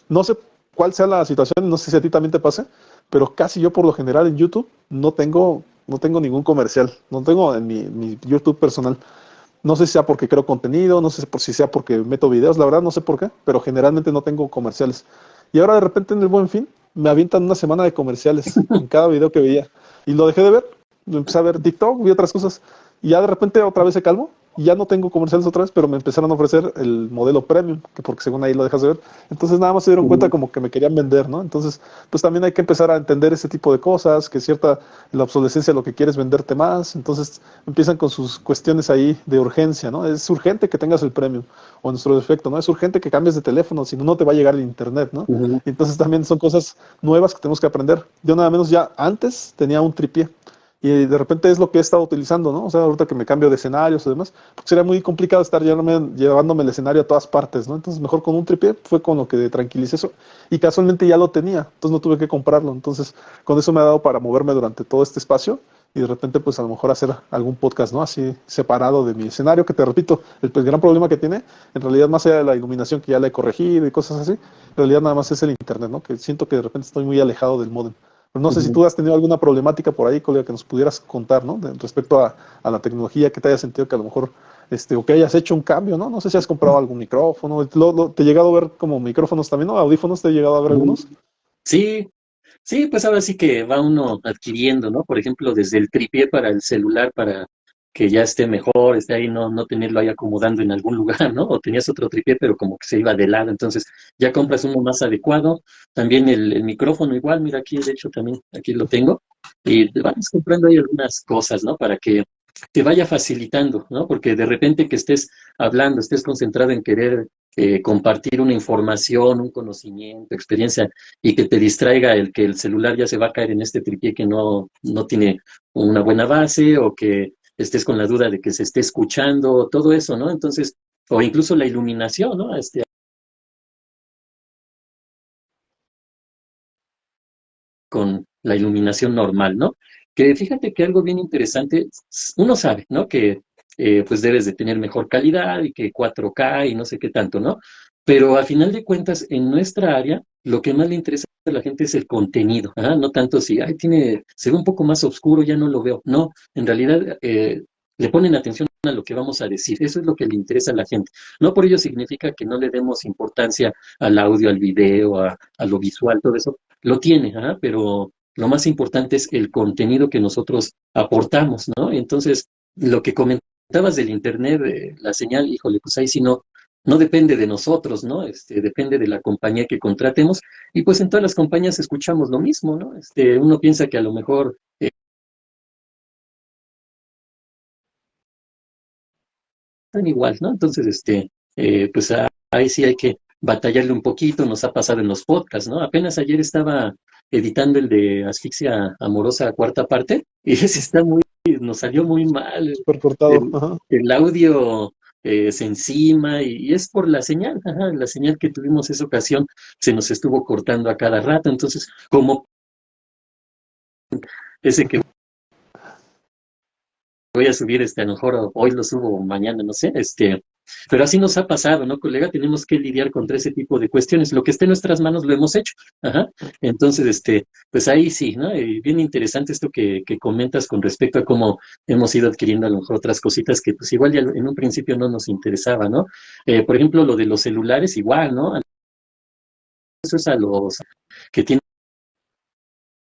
No sé cuál sea la situación, no sé si a ti también te pase, pero casi yo por lo general en YouTube no tengo ningún comercial, no tengo en mi YouTube personal. No sé si sea porque creo contenido, no sé si sea porque meto videos, la verdad no sé por qué, pero generalmente no tengo comerciales. Y ahora de repente en el Buen Fin me avientan una semana de comerciales en cada video que veía. Y lo dejé de ver, empecé a ver TikTok, vi otras cosas. Y ya de repente otra vez se calmó y ya no tengo comerciales otra vez, pero me empezaron a ofrecer el modelo premium, que porque según ahí lo dejas de ver. Entonces nada más se dieron cuenta como que me querían vender, ¿no? Entonces, pues también hay que empezar a entender ese tipo de cosas, que cierta, la obsolescencia lo que quiere es venderte más. Entonces empiezan con sus cuestiones ahí de urgencia, ¿no? Es urgente que tengas el premium, o en nuestro defecto, ¿no? Es urgente que cambies de teléfono, si no, no te va a llegar el internet, ¿no? Entonces también son cosas nuevas que tenemos que aprender. Yo nada menos ya antes tenía un tripié y de repente es lo que he estado utilizando, ¿no? O sea, ahorita que me cambio de escenarios y demás, pues sería muy complicado estar llevándome el escenario a todas partes, ¿no? Entonces mejor con un tripié fue con lo que tranquilicé eso y casualmente ya lo tenía, entonces no tuve que comprarlo, entonces con eso me ha dado para moverme durante todo este espacio y de repente pues a lo mejor hacer algún podcast, ¿no? Así separado de mi escenario, que te repito, el gran problema que tiene, en realidad más allá de la iluminación que ya le he corregido y cosas así, en realidad nada más es el internet, ¿no? Que siento que de repente estoy muy alejado del módem. Pero no sé si tú has tenido alguna problemática por ahí, colega, que nos pudieras contar, ¿no? Respecto a la tecnología, que te haya sentido que a lo mejor, o que hayas hecho un cambio, ¿no? No sé si has comprado algún micrófono, te he llegado a ver como micrófonos también, ¿no? Audífonos, te he llegado a ver algunos. Sí, sí, pues ahora sí que va uno adquiriendo, ¿no? Por ejemplo, desde el tripié para el celular, para que ya esté mejor, esté ahí, no tenerlo ahí acomodando en algún lugar, ¿no? O tenías otro tripié, pero como que se iba de lado, entonces ya compras uno más adecuado. También el micrófono igual, mira aquí, de hecho también aquí lo tengo. Y te vas comprando ahí algunas cosas, ¿no? Para que te vaya facilitando, ¿no? Porque de repente que estés hablando, estés concentrado en querer compartir una información, un conocimiento, experiencia, y que te distraiga el que el celular ya se va a caer en este tripié que no tiene una buena base o que estés con la duda de que se esté escuchando, todo eso, ¿no? Entonces, o incluso la iluminación, ¿no? Con la iluminación normal, ¿no? Que fíjate que algo bien interesante, uno sabe, ¿no? Que pues debes de tener mejor calidad y que 4K y no sé qué tanto, ¿no? Pero a final de cuentas, en nuestra área, lo que más le interesa a la gente es el contenido, ¿ah? No tanto si, ay, se ve un poco más oscuro, ya no lo veo. No, en realidad le ponen atención a lo que vamos a decir. Eso es lo que le interesa a la gente. No por ello significa que no le demos importancia al audio, al video, a lo visual, todo eso lo tiene, ¿ah? Pero lo más importante es el contenido que nosotros aportamos, ¿no? Entonces, lo que comentabas del Internet, la señal, híjole, pues ahí sí no depende de nosotros, ¿no? Depende de la compañía que contratemos y pues en todas las compañías escuchamos lo mismo, ¿no? Uno piensa que a lo mejor están igual, ¿no? Entonces, pues ahí sí hay que batallarle un poquito, nos ha pasado en los podcasts, ¿no? Apenas ayer estaba editando el de Asfixia Amorosa cuarta parte, y ese está muy, nos salió muy mal, súper cortado. el, Ajá. el audio se encima, y es por la señal, ajá, la señal que tuvimos esa ocasión se nos estuvo cortando a cada rato, entonces, como ese que voy a subir, a lo mejor hoy lo subo mañana, no sé, pero así nos ha pasado, ¿no, colega? Tenemos que lidiar contra ese tipo de cuestiones. Lo que esté en nuestras manos lo hemos hecho. Ajá. Entonces, pues ahí sí, ¿no? Bien interesante esto que comentas con respecto a cómo hemos ido adquiriendo a lo mejor otras cositas que pues igual ya en un principio no nos interesaba, ¿no? Por ejemplo, lo de los celulares, igual, ¿no? Eso es a los que tienen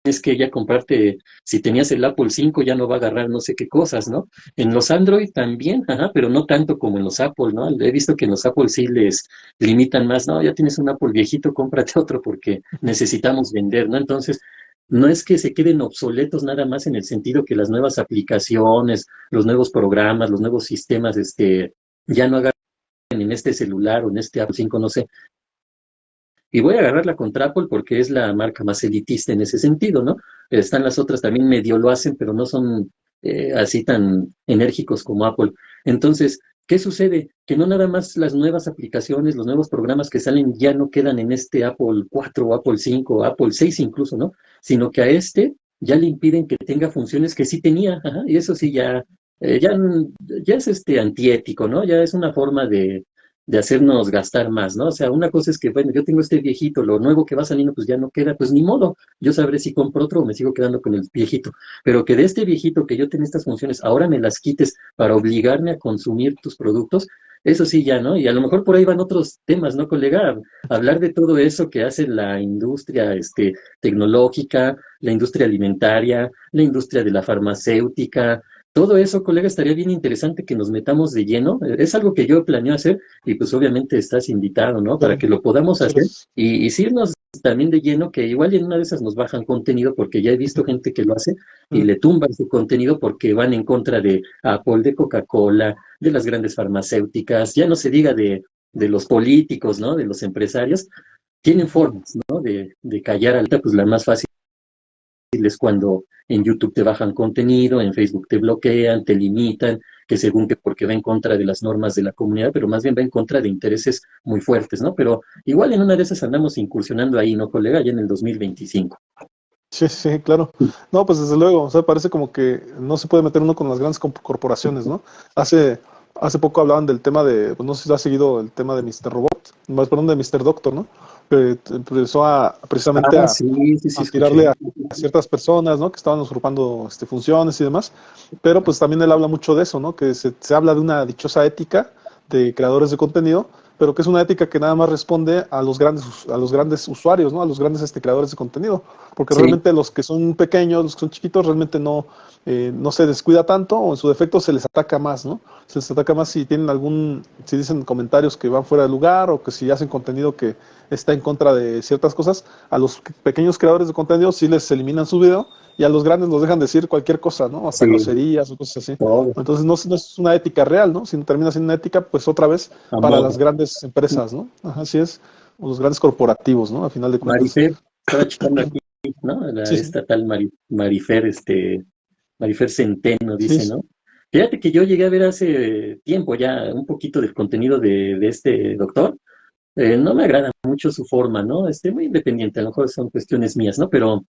es que ya comprarte, si tenías el Apple 5 ya no va a agarrar no sé qué cosas, ¿no? En los Android también, ajá, pero no tanto como en los Apple, ¿no? He visto que en los Apple sí les limitan más, no, ya tienes un Apple viejito, cómprate otro porque necesitamos vender, ¿no? Entonces, no es que se queden obsoletos nada más en el sentido que las nuevas aplicaciones, los nuevos programas, los nuevos sistemas, ya no agarran en este celular o en este Apple 5, no sé, y voy a agarrarla contra Apple porque es la marca más elitista en ese sentido, ¿no? Están las otras también medio lo hacen, pero no son así tan enérgicos como Apple. Entonces, ¿qué sucede? Que no nada más las nuevas aplicaciones, los nuevos programas que salen ya no quedan en este Apple 4 o Apple 5 o Apple 6 incluso, ¿no? Sino que a ya le impiden que tenga funciones que sí tenía, ajá, y eso sí ya es antiético, ¿no? Ya es una forma de hacernos gastar más, ¿no? O sea, una cosa es que, bueno, yo tengo este viejito, lo nuevo que va saliendo, pues ya no queda, pues ni modo, yo sabré si compro otro o me sigo quedando con el viejito, pero que de este viejito que yo tenía estas funciones, ahora me las quites para obligarme a consumir tus productos, eso sí ya, ¿no? Y a lo mejor por ahí van otros temas, ¿no, colega? Hablar de todo eso que hace la industria, tecnológica, la industria alimentaria, la industria de la farmacéutica, todo eso, colega, estaría bien interesante que nos metamos de lleno. Es algo que yo planeo hacer y pues obviamente estás invitado, ¿no? Para Claro. que lo podamos Muchas hacer gracias. y sí irnos también de lleno, que igual en una de esas nos bajan contenido, porque ya he visto gente que lo hace y Ujú. le tumban su contenido porque van en contra de Apple, de Coca-Cola, de las grandes farmacéuticas, ya no se diga de los políticos, ¿no? De los empresarios. Tienen formas, ¿no? De callar alta, pues la más fácil es cuando en YouTube te bajan contenido, en Facebook te bloquean, te limitan, que según que porque va en contra de las normas de la comunidad, pero más bien va en contra de intereses muy fuertes, ¿no? Pero igual en una de esas andamos incursionando ahí, ¿no, colega? Ya en el 2025. Sí, sí, claro. No, pues desde luego, o sea, parece como que no se puede meter uno con las grandes corporaciones, ¿no? Hace, hace poco hablaban del tema de, pues no sé si has seguido el tema de Mr. Robot, más perdón, de Mr. Doctor, ¿no? Que empezó precisamente Ah, sí, sí, sí, a tirarle escuché. a ciertas personas, ¿no? Que estaban usurpando funciones y demás. Pero pues también él habla mucho de eso, ¿no? Que se habla de una dichosa ética de creadores de contenido, pero que es una ética que nada más responde a los grandes usuarios, ¿no? A los grandes creadores de contenido, porque Sí, realmente los que son pequeños, los que son chiquitos, realmente no se descuida tanto o en su defecto se les ataca más, ¿no? Se les ataca más si tienen si dicen comentarios que van fuera de lugar o que si hacen contenido que está en contra de ciertas cosas, a los pequeños creadores de contenido sí les eliminan su video y a los grandes los dejan decir cualquier cosa, ¿no? Hasta sí, groserías o cosas así. todo, Entonces no es una ética real, ¿no? Sino termina siendo una ética, pues otra vez, a para las modo. grandes empresas, ¿no? Ajá, así es. O los grandes corporativos, ¿no? A final de cuentas. Marifer, estaba checando aquí, ¿no? La Sí, sí. estatal Marifer, Marifer Centeno Sí, dice, ¿no? Fíjate que yo llegué a ver hace tiempo ya un poquito del contenido de este doctor. No me agrada mucho su forma, ¿no? Muy independiente, a lo mejor son cuestiones mías, ¿no? Pero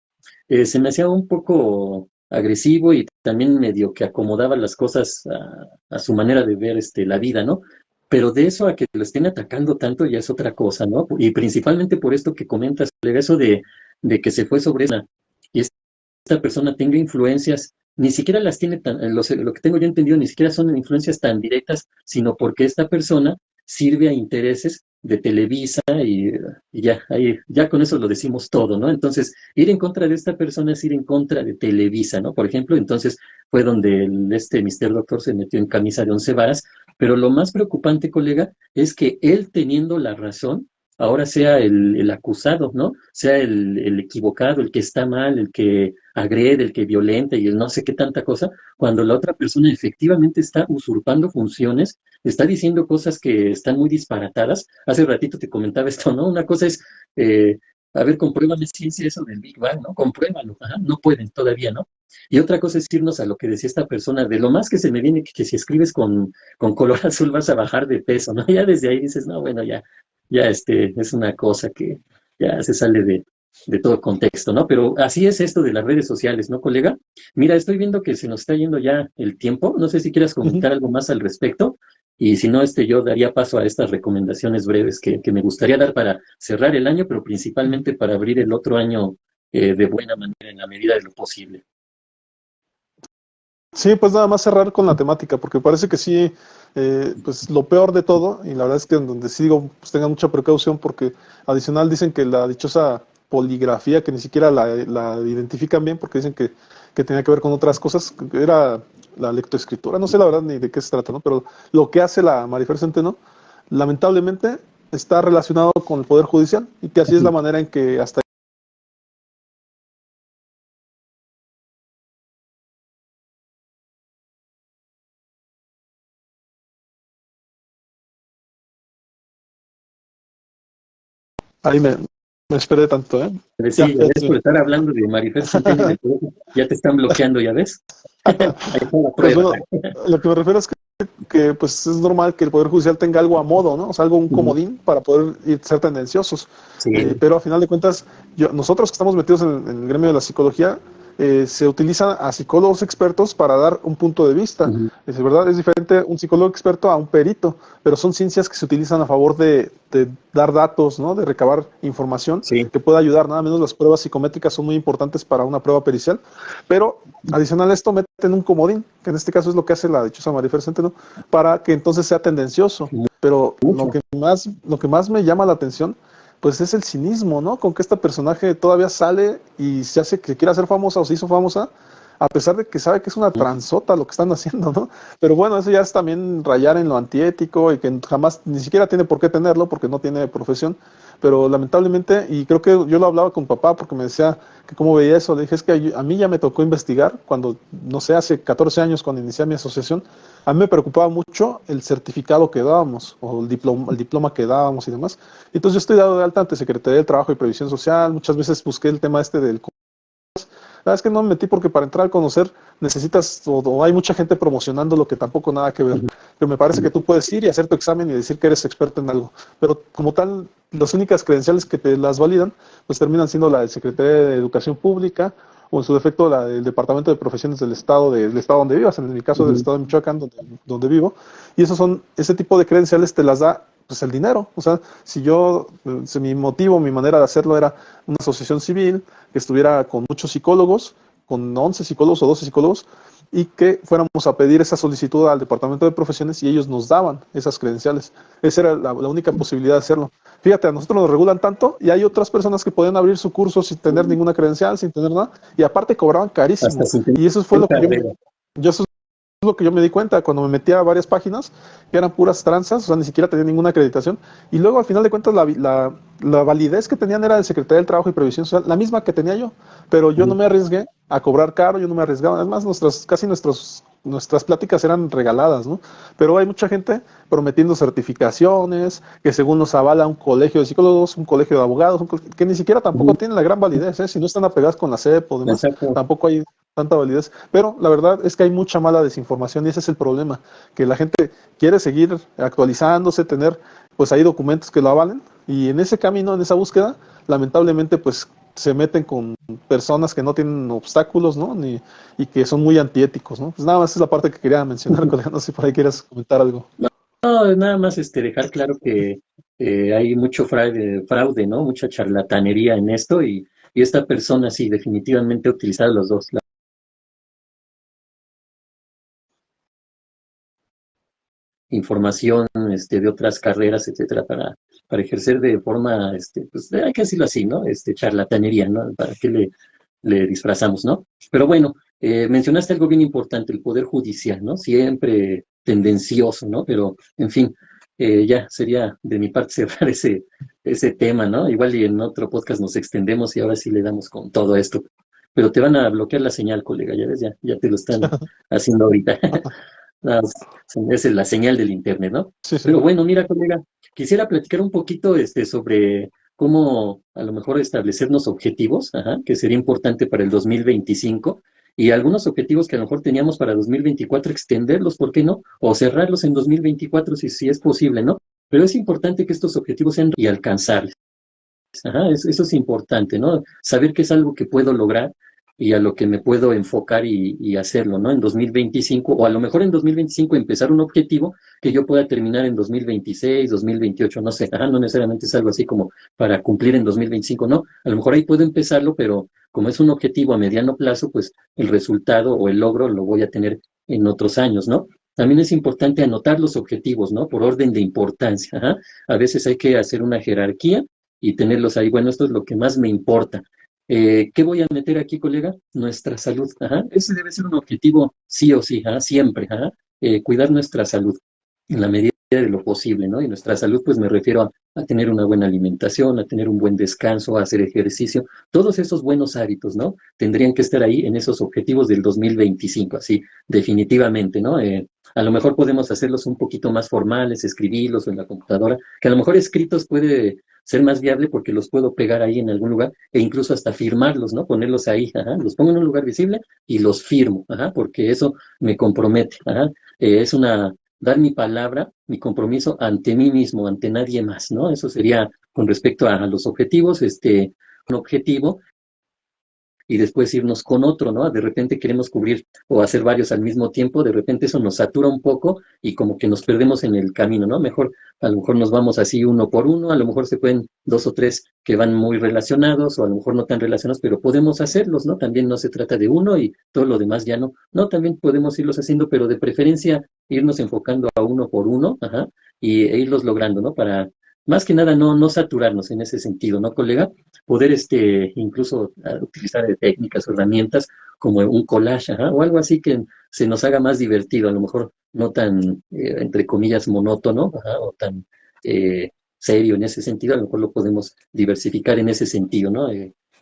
se me hacía un poco agresivo y también medio que acomodaba las cosas a su manera de ver la vida, ¿no? Pero de eso a que lo estén atacando tanto ya es otra cosa, ¿no? Y principalmente por esto que comentas, colega, eso de que se fue sobre esa y esta persona tenga influencias, ni siquiera las tiene lo que tengo yo entendido, ni siquiera son influencias tan directas, sino porque esta persona sirve a intereses de Televisa y ya, ahí, ya con eso lo decimos todo, ¿no? Entonces, ir en contra de esta persona es ir en contra de Televisa, ¿no? Por ejemplo, entonces fue donde Mr. Doctor se metió en camisa de once varas, pero lo más preocupante, colega, es que él teniendo la razón, ahora sea el acusado, ¿no? Sea el equivocado, el que está mal, el que agrede, el que violenta y el no sé qué tanta cosa, cuando la otra persona efectivamente está usurpando funciones, está diciendo cosas que están muy disparatadas. Hace ratito te comentaba esto, ¿no? Una cosa es, eh, a ver, compruébame ciencia eso del Big Bang, ¿no? Compruébalo, ajá, no pueden todavía, ¿no? Y otra cosa es irnos a lo que decía esta persona, de lo más que se me viene que si escribes con color azul vas a bajar de peso, ¿no? Ya desde ahí dices, no, bueno, ya es una cosa que ya se sale de todo contexto, ¿no? Pero así es esto de las redes sociales, ¿no, colega? Mira, estoy viendo que se nos está yendo ya el tiempo, no sé si quieras Ujú. comentar algo más al respecto, y si no, yo daría paso a estas recomendaciones breves que me gustaría dar para cerrar el año, pero principalmente para abrir el otro año de buena manera en la medida de lo posible. Sí, pues nada más cerrar con la temática, porque parece que sí, pues lo peor de todo, y la verdad es que en donde sí digo, pues tengan mucha precaución, porque adicional dicen que la dichosa poligrafía, que ni siquiera la identifican bien, porque dicen que tenía que ver con otras cosas, que era la lectoescritura, no sé la verdad ni de qué se trata, ¿no? Pero lo que hace la Marifer Centeno, lamentablemente, está relacionado con el Poder Judicial, y que así es la manera en que hasta ahí me esperé tanto, ¿eh? Sí, ya Ya ves, por estoy. estar hablando de Marifer Centeno y de todo, ya te están bloqueando, ¿ya ves? Ahí está la Pues prueba. bueno, lo que me refiero es que, pues es normal que el Poder Judicial tenga algo a modo, ¿no? O sea, algo, un Ujú. comodín para poder ser tendenciosos. Sí, Pero a final de cuentas, nosotros que estamos metidos en el gremio de la psicología, se utiliza a psicólogos expertos para dar un punto de vista. ujú, Es verdad, es diferente un psicólogo experto a un perito, pero son ciencias que se utilizan a favor de dar datos, ¿no? De recabar información sí, que pueda ayudar. Nada menos las pruebas psicométricas son muy importantes para una prueba pericial, pero adicional a esto meten un comodín, que en este caso es lo que hace la dichosa Marifer Centeno, para que entonces sea tendencioso. Pero mucho. lo que más me llama la atención pues es el cinismo, ¿no? Con que esta personaje todavía sale y se hace que quiera hacer famosa o se hizo famosa, a pesar de que sabe que es una transota lo que están haciendo, ¿no? Pero bueno, eso ya es también rayar en lo antiético y que jamás, ni siquiera tiene por qué tenerlo porque no tiene profesión, pero lamentablemente, y creo que yo lo hablaba con papá porque me decía que cómo veía eso, le dije, es que a mí ya me tocó investigar cuando, no sé, hace 14 años cuando inicié mi asociación, a mí me preocupaba mucho el certificado que dábamos o el diploma que dábamos y demás. Entonces yo estoy dado de alta ante Secretaría del Trabajo y Previsión Social, muchas veces busqué el tema este del... La verdad es que no me metí porque para entrar a conocer necesitas, o hay mucha gente promocionando lo que tampoco nada que ver. Ujú, Pero me parece ujú. que tú puedes ir y hacer tu examen y decir que eres experto en algo. Pero como tal, las únicas credenciales que te las validan, pues terminan siendo la de Secretaría de Educación Pública o en su defecto la del Departamento de Profesiones del estado donde vivas, en mi caso del Ujú. estado de Michoacán, donde vivo. Y esos son, ese tipo de credenciales te las da pues el dinero. O sea, si yo, si mi motivo, mi manera de hacerlo era una asociación civil que estuviera con muchos psicólogos, con 11 psicólogos o 12 psicólogos, y que fuéramos a pedir esa solicitud al Departamento de Profesiones y ellos nos daban esas credenciales. Esa era la única posibilidad de hacerlo. Fíjate, a nosotros nos regulan tanto y hay otras personas que podían abrir su curso sin tener ninguna credencial, sin tener nada, y aparte cobraban Hasta carísimo. sin tener Y eso fue lo que carrera. eso es lo que yo me di cuenta cuando me metí a varias páginas que eran puras tranzas, o sea, ni siquiera tenía ninguna acreditación. Y luego, al final de cuentas, la validez que tenían era del Secretaría del Trabajo y Previsión Social, la misma que tenía yo. Pero yo no Ujú. me arriesgué a cobrar caro, yo no me arriesgaba. Además, nuestras pláticas eran regaladas, ¿no? Pero hay mucha gente prometiendo certificaciones, que según nos avala un colegio de psicólogos, un colegio de abogados, que ni siquiera tampoco Ujú. tienen la gran validez, ¿eh? Si no están apegadas con la CEP o demás, Exacto. tampoco hay tanta validez. Pero la verdad es que hay mucha mala desinformación y ese es el problema, que la gente quiere seguir actualizándose, tener, pues hay documentos que lo avalen y en ese camino, en esa búsqueda, lamentablemente pues se meten con personas que no tienen obstáculos, ¿no? Y que son muy antiéticos, ¿no? Pues nada más es la parte que quería mencionar, colega, no sé si por ahí quieras comentar algo. No, nada más dejar claro que hay mucho fraude, ¿no? Mucha charlatanería en esto y esta persona sí, definitivamente ha utilizado los dos, la información de otras carreras, etcétera, para ejercer de forma, pues hay que decirlo así, ¿no? Charlatanería, ¿no? ¿Para qué le disfrazamos, ¿no? Pero bueno, mencionaste algo bien importante, el Poder Judicial, ¿no? Siempre tendencioso, ¿no? Pero, en fin. ya sería de mi parte cerrar ese tema, ¿no? Igual y en otro podcast nos extendemos y ahora sí le damos con todo esto. Pero te van a bloquear la señal, colega, ya ves, ya te lo están haciendo ahorita. Nada más, esa es la señal del internet, ¿no? Sí, sí. Pero bueno, mira, colega, quisiera platicar un poquito sobre cómo a lo mejor establecernos objetivos, ajá, que sería importante para el 2025, y algunos objetivos que a lo mejor teníamos para 2024, extenderlos, ¿por qué no? O cerrarlos en 2024 si es posible, ¿no? Pero es importante que estos objetivos sean y alcanzables. Ajá, eso es importante, ¿no? Saber que es algo que puedo lograr y a lo que me puedo enfocar y hacerlo, ¿no? En 2025, o a lo mejor en 2025 empezar un objetivo que yo pueda terminar en 2026, 2028, no sé, ajá, no necesariamente es algo así como para cumplir en 2025, no, a lo mejor ahí puedo empezarlo, pero como es un objetivo a mediano plazo, pues el resultado o el logro lo voy a tener en otros años, ¿no? También es importante anotar los objetivos, ¿no? Por orden de importancia, ajá. A veces hay que hacer una jerarquía y tenerlos ahí. Bueno, esto es lo que más me importa. ¿Qué voy a meter aquí, colega? Nuestra salud. Ajá. Ese debe ser un objetivo sí o sí, ajá, siempre. Ajá. Cuidar nuestra salud en la medida de lo posible, ¿no? Y nuestra salud, pues me refiero a tener una buena alimentación, a tener un buen descanso, a hacer ejercicio. Todos esos buenos hábitos, ¿no? Tendrían que estar ahí en esos objetivos del 2025, así, definitivamente, ¿no? A lo mejor podemos hacerlos un poquito más formales, escribirlos en la computadora, que a lo mejor escritos puede ser más viable porque los puedo pegar ahí en algún lugar e incluso hasta firmarlos, ¿no? Ponerlos ahí, ajá, los pongo en un lugar visible y los firmo, ajá, porque eso me compromete, ajá. Es dar mi palabra, mi compromiso ante mí mismo, ante nadie más, ¿no? Eso sería con respecto a los objetivos, un objetivo y después irnos con otro, ¿no? De repente queremos cubrir o hacer varios al mismo tiempo, de repente eso nos satura un poco y como que nos perdemos en el camino, ¿no? Mejor, a lo mejor nos vamos así uno por uno, a lo mejor se pueden dos o tres que van muy relacionados o a lo mejor no tan relacionados, pero podemos hacerlos, ¿no? También no se trata de uno y todo lo demás ya no. No, también podemos irlos haciendo, pero de preferencia irnos enfocando a uno por uno, ajá, e irlos logrando, ¿no? Para más que nada no saturarnos en ese sentido, ¿no, colega? Poder incluso utilizar técnicas o herramientas como un collage, ajá, o algo así que se nos haga más divertido, a lo mejor no tan, entre comillas, monótono, ajá, o tan serio en ese sentido, a lo mejor lo podemos diversificar en ese sentido, ¿no?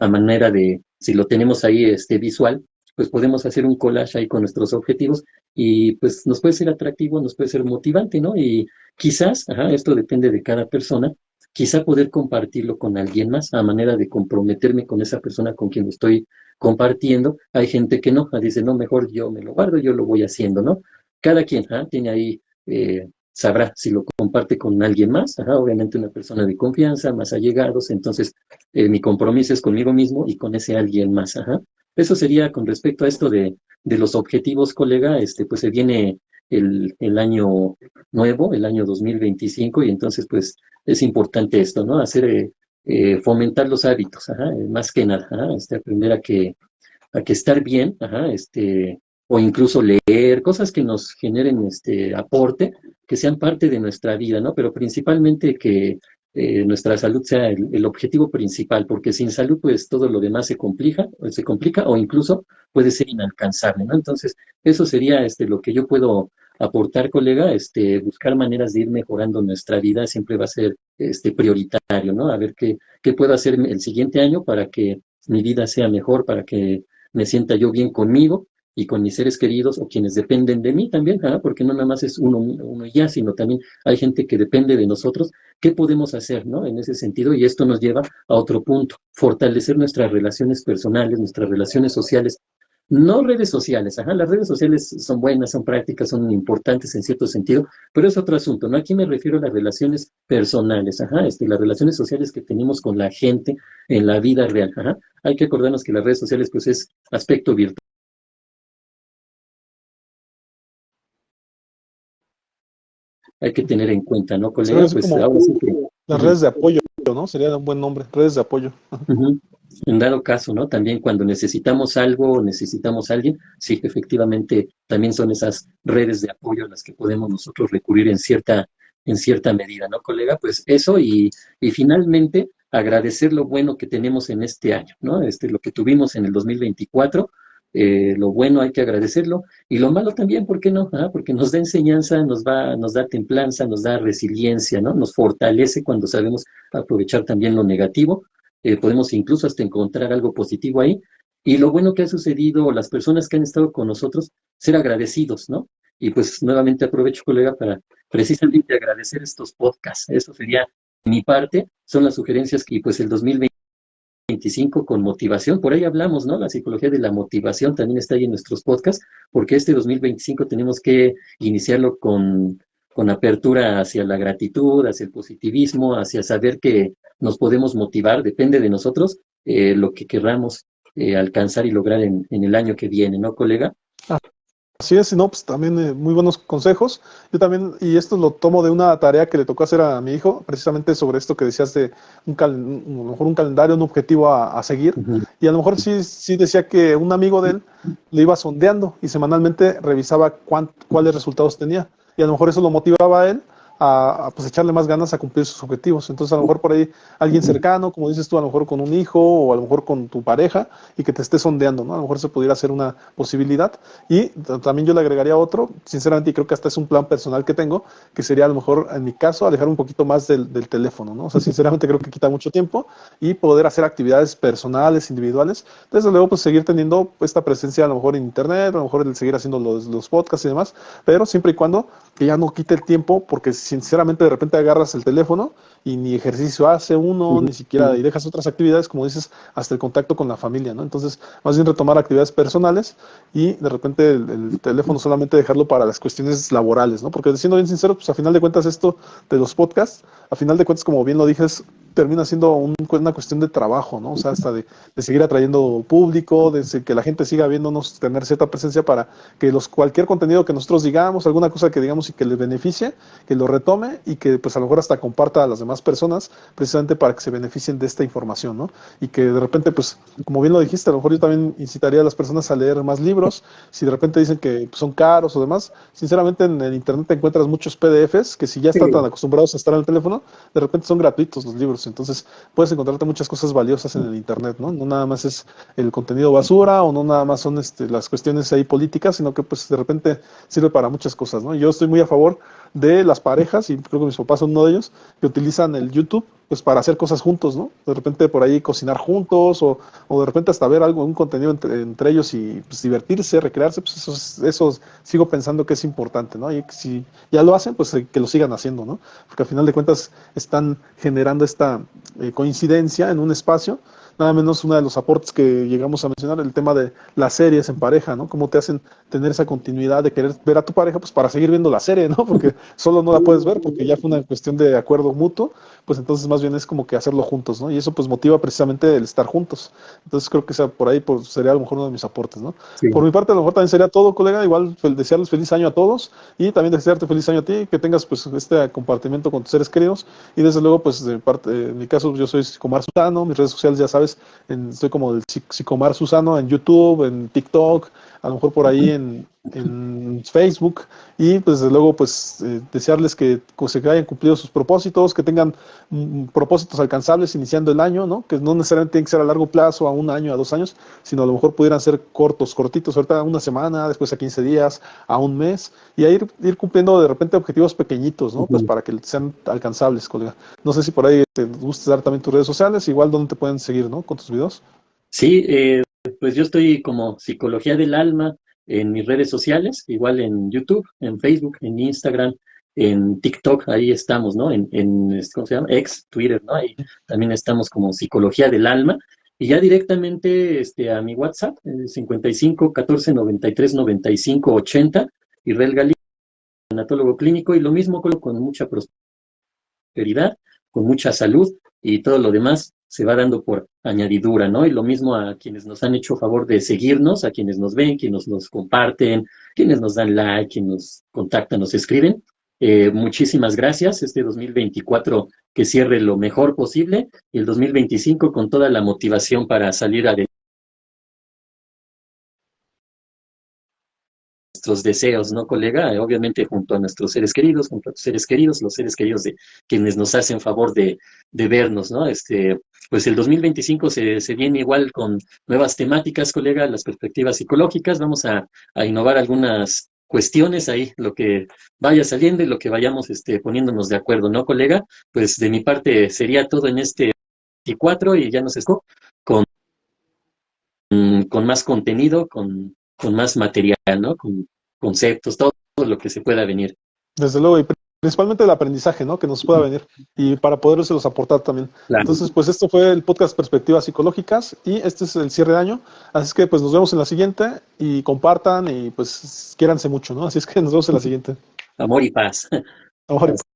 A manera de, si lo tenemos ahí visual, pues podemos hacer un collage ahí con nuestros objetivos y pues nos puede ser atractivo, nos puede ser motivante, ¿no? Y quizás, ajá, esto depende de cada persona, quizá poder compartirlo con alguien más, a manera de comprometerme con esa persona con quien lo estoy compartiendo. Hay gente que no, dice, no, mejor yo me lo guardo, yo lo voy haciendo, ¿no? Cada quien tiene ahí, sabrá si lo comparte con alguien más, ajá, obviamente una persona de confianza, más allegados, entonces mi compromiso es conmigo mismo y con ese alguien más, ajá. Eso sería con respecto a esto de los objetivos, colega, pues se viene el año nuevo, el año 2025, y entonces pues es importante esto, ¿no? Fomentar los hábitos, ajá, más que nada, ajá, aprender a que estar bien, ajá, o incluso leer cosas que nos generen aporte, que sean parte de nuestra vida, ¿no? Pero principalmente que nuestra salud sea el objetivo principal, porque sin salud, pues todo lo demás se complica o incluso puede ser inalcanzable, ¿no? Entonces, eso sería lo que yo puedo aportar, colega, buscar maneras de ir mejorando nuestra vida siempre va a ser prioritario, ¿no? A ver qué puedo hacer el siguiente año para que mi vida sea mejor, para que me sienta yo bien conmigo y con mis seres queridos o quienes dependen de mí también, porque no nada más es uno y ya, sino también hay gente que depende de nosotros. ¿Qué podemos hacer, no? En ese sentido, y esto nos lleva a otro punto, fortalecer nuestras relaciones personales, nuestras relaciones sociales. No redes sociales, ajá, las redes sociales son buenas, son prácticas, son importantes en cierto sentido, pero es otro asunto, ¿no? Aquí me refiero a las relaciones personales, ajá, las relaciones sociales que tenemos con la gente en la vida real, ajá. Hay que acordarnos que las redes sociales, pues, es aspecto virtual. Hay que tener en cuenta, ¿no, Sería colega? así Pues como ahora sí que, las ujú, redes de apoyo, ¿no? Sería un buen nombre, redes de apoyo. ujú. En dado caso, ¿no? También cuando necesitamos algo o necesitamos a alguien, sí, efectivamente, también son esas redes de apoyo a las que podemos nosotros recurrir en cierta medida, ¿no, colega? Pues eso y finalmente agradecer lo bueno que tenemos en este año, ¿no? Lo que tuvimos en el 2024, lo bueno hay que agradecerlo, y lo malo también, ¿por qué no? Porque nos da enseñanza, nos da templanza, nos da resiliencia, ¿no? Nos fortalece cuando sabemos aprovechar también lo negativo, podemos incluso hasta encontrar algo positivo ahí, y lo bueno que ha sucedido, las personas que han estado con nosotros, ser agradecidos, ¿no? Y pues nuevamente aprovecho, colega, para precisamente agradecer estos podcasts. Eso sería mi parte, son las sugerencias que pues el 2025 con motivación, por ahí hablamos, ¿no? La psicología de la motivación también está ahí en nuestros podcasts, porque este 2025 tenemos que iniciarlo con apertura hacia la gratitud, hacia el positivismo, hacia saber que nos podemos motivar, depende de nosotros, lo que querramos alcanzar y lograr en el año que viene, ¿no, colega? Así es, y no, pues también muy buenos consejos. Yo también, y esto lo tomo de una tarea que le tocó hacer a mi hijo, precisamente sobre esto que decías de a lo mejor un calendario, un objetivo a seguir. Ujú. Y a lo mejor sí decía que un amigo de él le iba sondeando y semanalmente revisaba cuáles resultados tenía. Y a lo mejor eso lo motivaba a él pues echarle más ganas a cumplir sus objetivos. Entonces a lo mejor por ahí alguien cercano, como dices tú, a lo mejor con un hijo o a lo mejor con tu pareja y que te esté sondeando, ¿no? A lo mejor se pudiera hacer una posibilidad. Y también yo le agregaría otro, sinceramente, y creo que hasta es un plan personal que tengo, que sería a lo mejor, en mi caso, alejar un poquito más del teléfono, ¿no? O sea, sinceramente creo que quita mucho tiempo y poder hacer actividades personales, individuales. Desde luego, pues seguir teniendo esta presencia a lo mejor en internet, a lo mejor el seguir haciendo los podcasts y demás, pero siempre y cuando que ya no quite el tiempo, porque sinceramente de repente agarras el teléfono y ni ejercicio hace uno, ni siquiera, y dejas otras actividades, como dices, hasta el contacto con la familia, ¿no? Entonces, más bien retomar actividades personales y de repente el teléfono solamente dejarlo para las cuestiones laborales, ¿no? Porque siendo bien sincero, pues a final de cuentas esto de los podcasts, a final de cuentas, como bien lo dijes, termina siendo una cuestión de trabajo, ¿no? O sea, hasta de seguir atrayendo público, de que la gente siga viéndonos, tener cierta presencia para que cualquier contenido que nosotros digamos, alguna cosa que digamos y que les beneficie, que lo retome y que pues a lo mejor hasta comparta a las demás personas, precisamente para que se beneficien de esta información, ¿no? Y que de repente, pues, como bien lo dijiste, a lo mejor yo también incitaría a las personas a leer más libros, si de repente dicen que pues, son caros o demás, sinceramente en el internet te encuentras muchos PDFs que si ya están tan acostumbrados a estar en el teléfono, de repente son gratuitos los libros, entonces puedes encontrarte muchas cosas valiosas en el internet, ¿no? No nada más es el contenido basura o no nada más son las cuestiones ahí políticas, sino que pues de repente sirve para muchas cosas, ¿no? Yo estoy muy a favor de las parejas, y creo que mis papás son uno de ellos, que utilizan el YouTube pues para hacer cosas juntos, ¿no? De repente por ahí cocinar juntos o de repente hasta ver algo, un contenido entre ellos y pues, divertirse, recrearse, pues eso sigo pensando que es importante, ¿no? Y si ya lo hacen, pues que lo sigan haciendo, ¿no? Porque al final de cuentas están generando esta coincidencia en un espacio. Nada menos uno de los aportes que llegamos a mencionar, el tema de las series en pareja, ¿no? Cómo te hacen tener esa continuidad de querer ver a tu pareja, pues para seguir viendo la serie, ¿no? Porque solo no la puedes ver porque ya fue una cuestión de acuerdo mutuo, pues entonces más bien es como que hacerlo juntos, ¿no? Y eso pues motiva precisamente el estar juntos. Entonces creo que por ahí pues, sería a lo mejor uno de mis aportes, ¿no? Sí. Por mi parte a lo mejor también sería todo, colega, igual desearles feliz año a todos y también desearte feliz año a ti, que tengas pues este compartimiento con tus seres queridos y desde luego pues de parte, en mi caso yo soy Psicomar Susano, mis redes sociales ya sabes, estoy como el Psicomar Susano en YouTube, en TikTok, a lo mejor por ahí en Facebook y pues desde luego pues desearles que se hayan cumplido sus propósitos, que tengan propósitos alcanzables iniciando el año, ¿no? Que no necesariamente tienen que ser a largo plazo, a un año, a 2 años, sino a lo mejor pudieran ser cortitos, ahorita una semana, después a 15 días, a un mes, y a ir cumpliendo de repente objetivos pequeñitos, ¿no? Pues para que sean alcanzables, colega. No sé si por ahí te gusta dar también tus redes sociales, igual donde te pueden seguir, ¿no? Con tus videos. Sí, pues yo estoy como Psicología del Alma en mis redes sociales, igual en YouTube, en Facebook, en Instagram, en TikTok, ahí estamos, ¿no? ¿Cómo se llama? Ex, Twitter, ¿no? Ahí también estamos como Psicología del Alma. Y ya directamente a mi WhatsApp, 55 14 93 95 80, Israel Galí, tanatólogo clínico, y lo mismo con mucha prosperidad, con mucha salud y todo lo demás se va dando por añadidura, ¿no? Y lo mismo a quienes nos han hecho favor de seguirnos, a quienes nos ven, quienes nos comparten, quienes nos dan like, quienes nos contactan, nos escriben. Muchísimas gracias. Este 2024 que cierre lo mejor posible y el 2025 con toda la motivación para salir adelante nuestros deseos, ¿no, colega? Obviamente junto a nuestros seres queridos, junto a tus seres queridos, los seres queridos de quienes nos hacen favor de vernos, ¿no? Pues el 2025 se viene igual con nuevas temáticas, colega, las perspectivas psicológicas. Vamos a innovar algunas cuestiones ahí, lo que vaya saliendo y lo que vayamos poniéndonos de acuerdo, ¿no, colega? Pues de mi parte sería todo en este 24 y ya nos escucho con más contenido, con más material, ¿no? Con conceptos, todo lo que se pueda venir. Desde luego, y principalmente el aprendizaje, ¿no? Que nos pueda venir y para podérselos aportar también. Claro. Entonces, pues esto fue el podcast Perspectivas Psicológicas y este es el cierre de año. Así es que pues nos vemos en la siguiente y compartan y pues quiéranse mucho, ¿no? Así es que nos vemos en la siguiente. Amor y paz. Amor y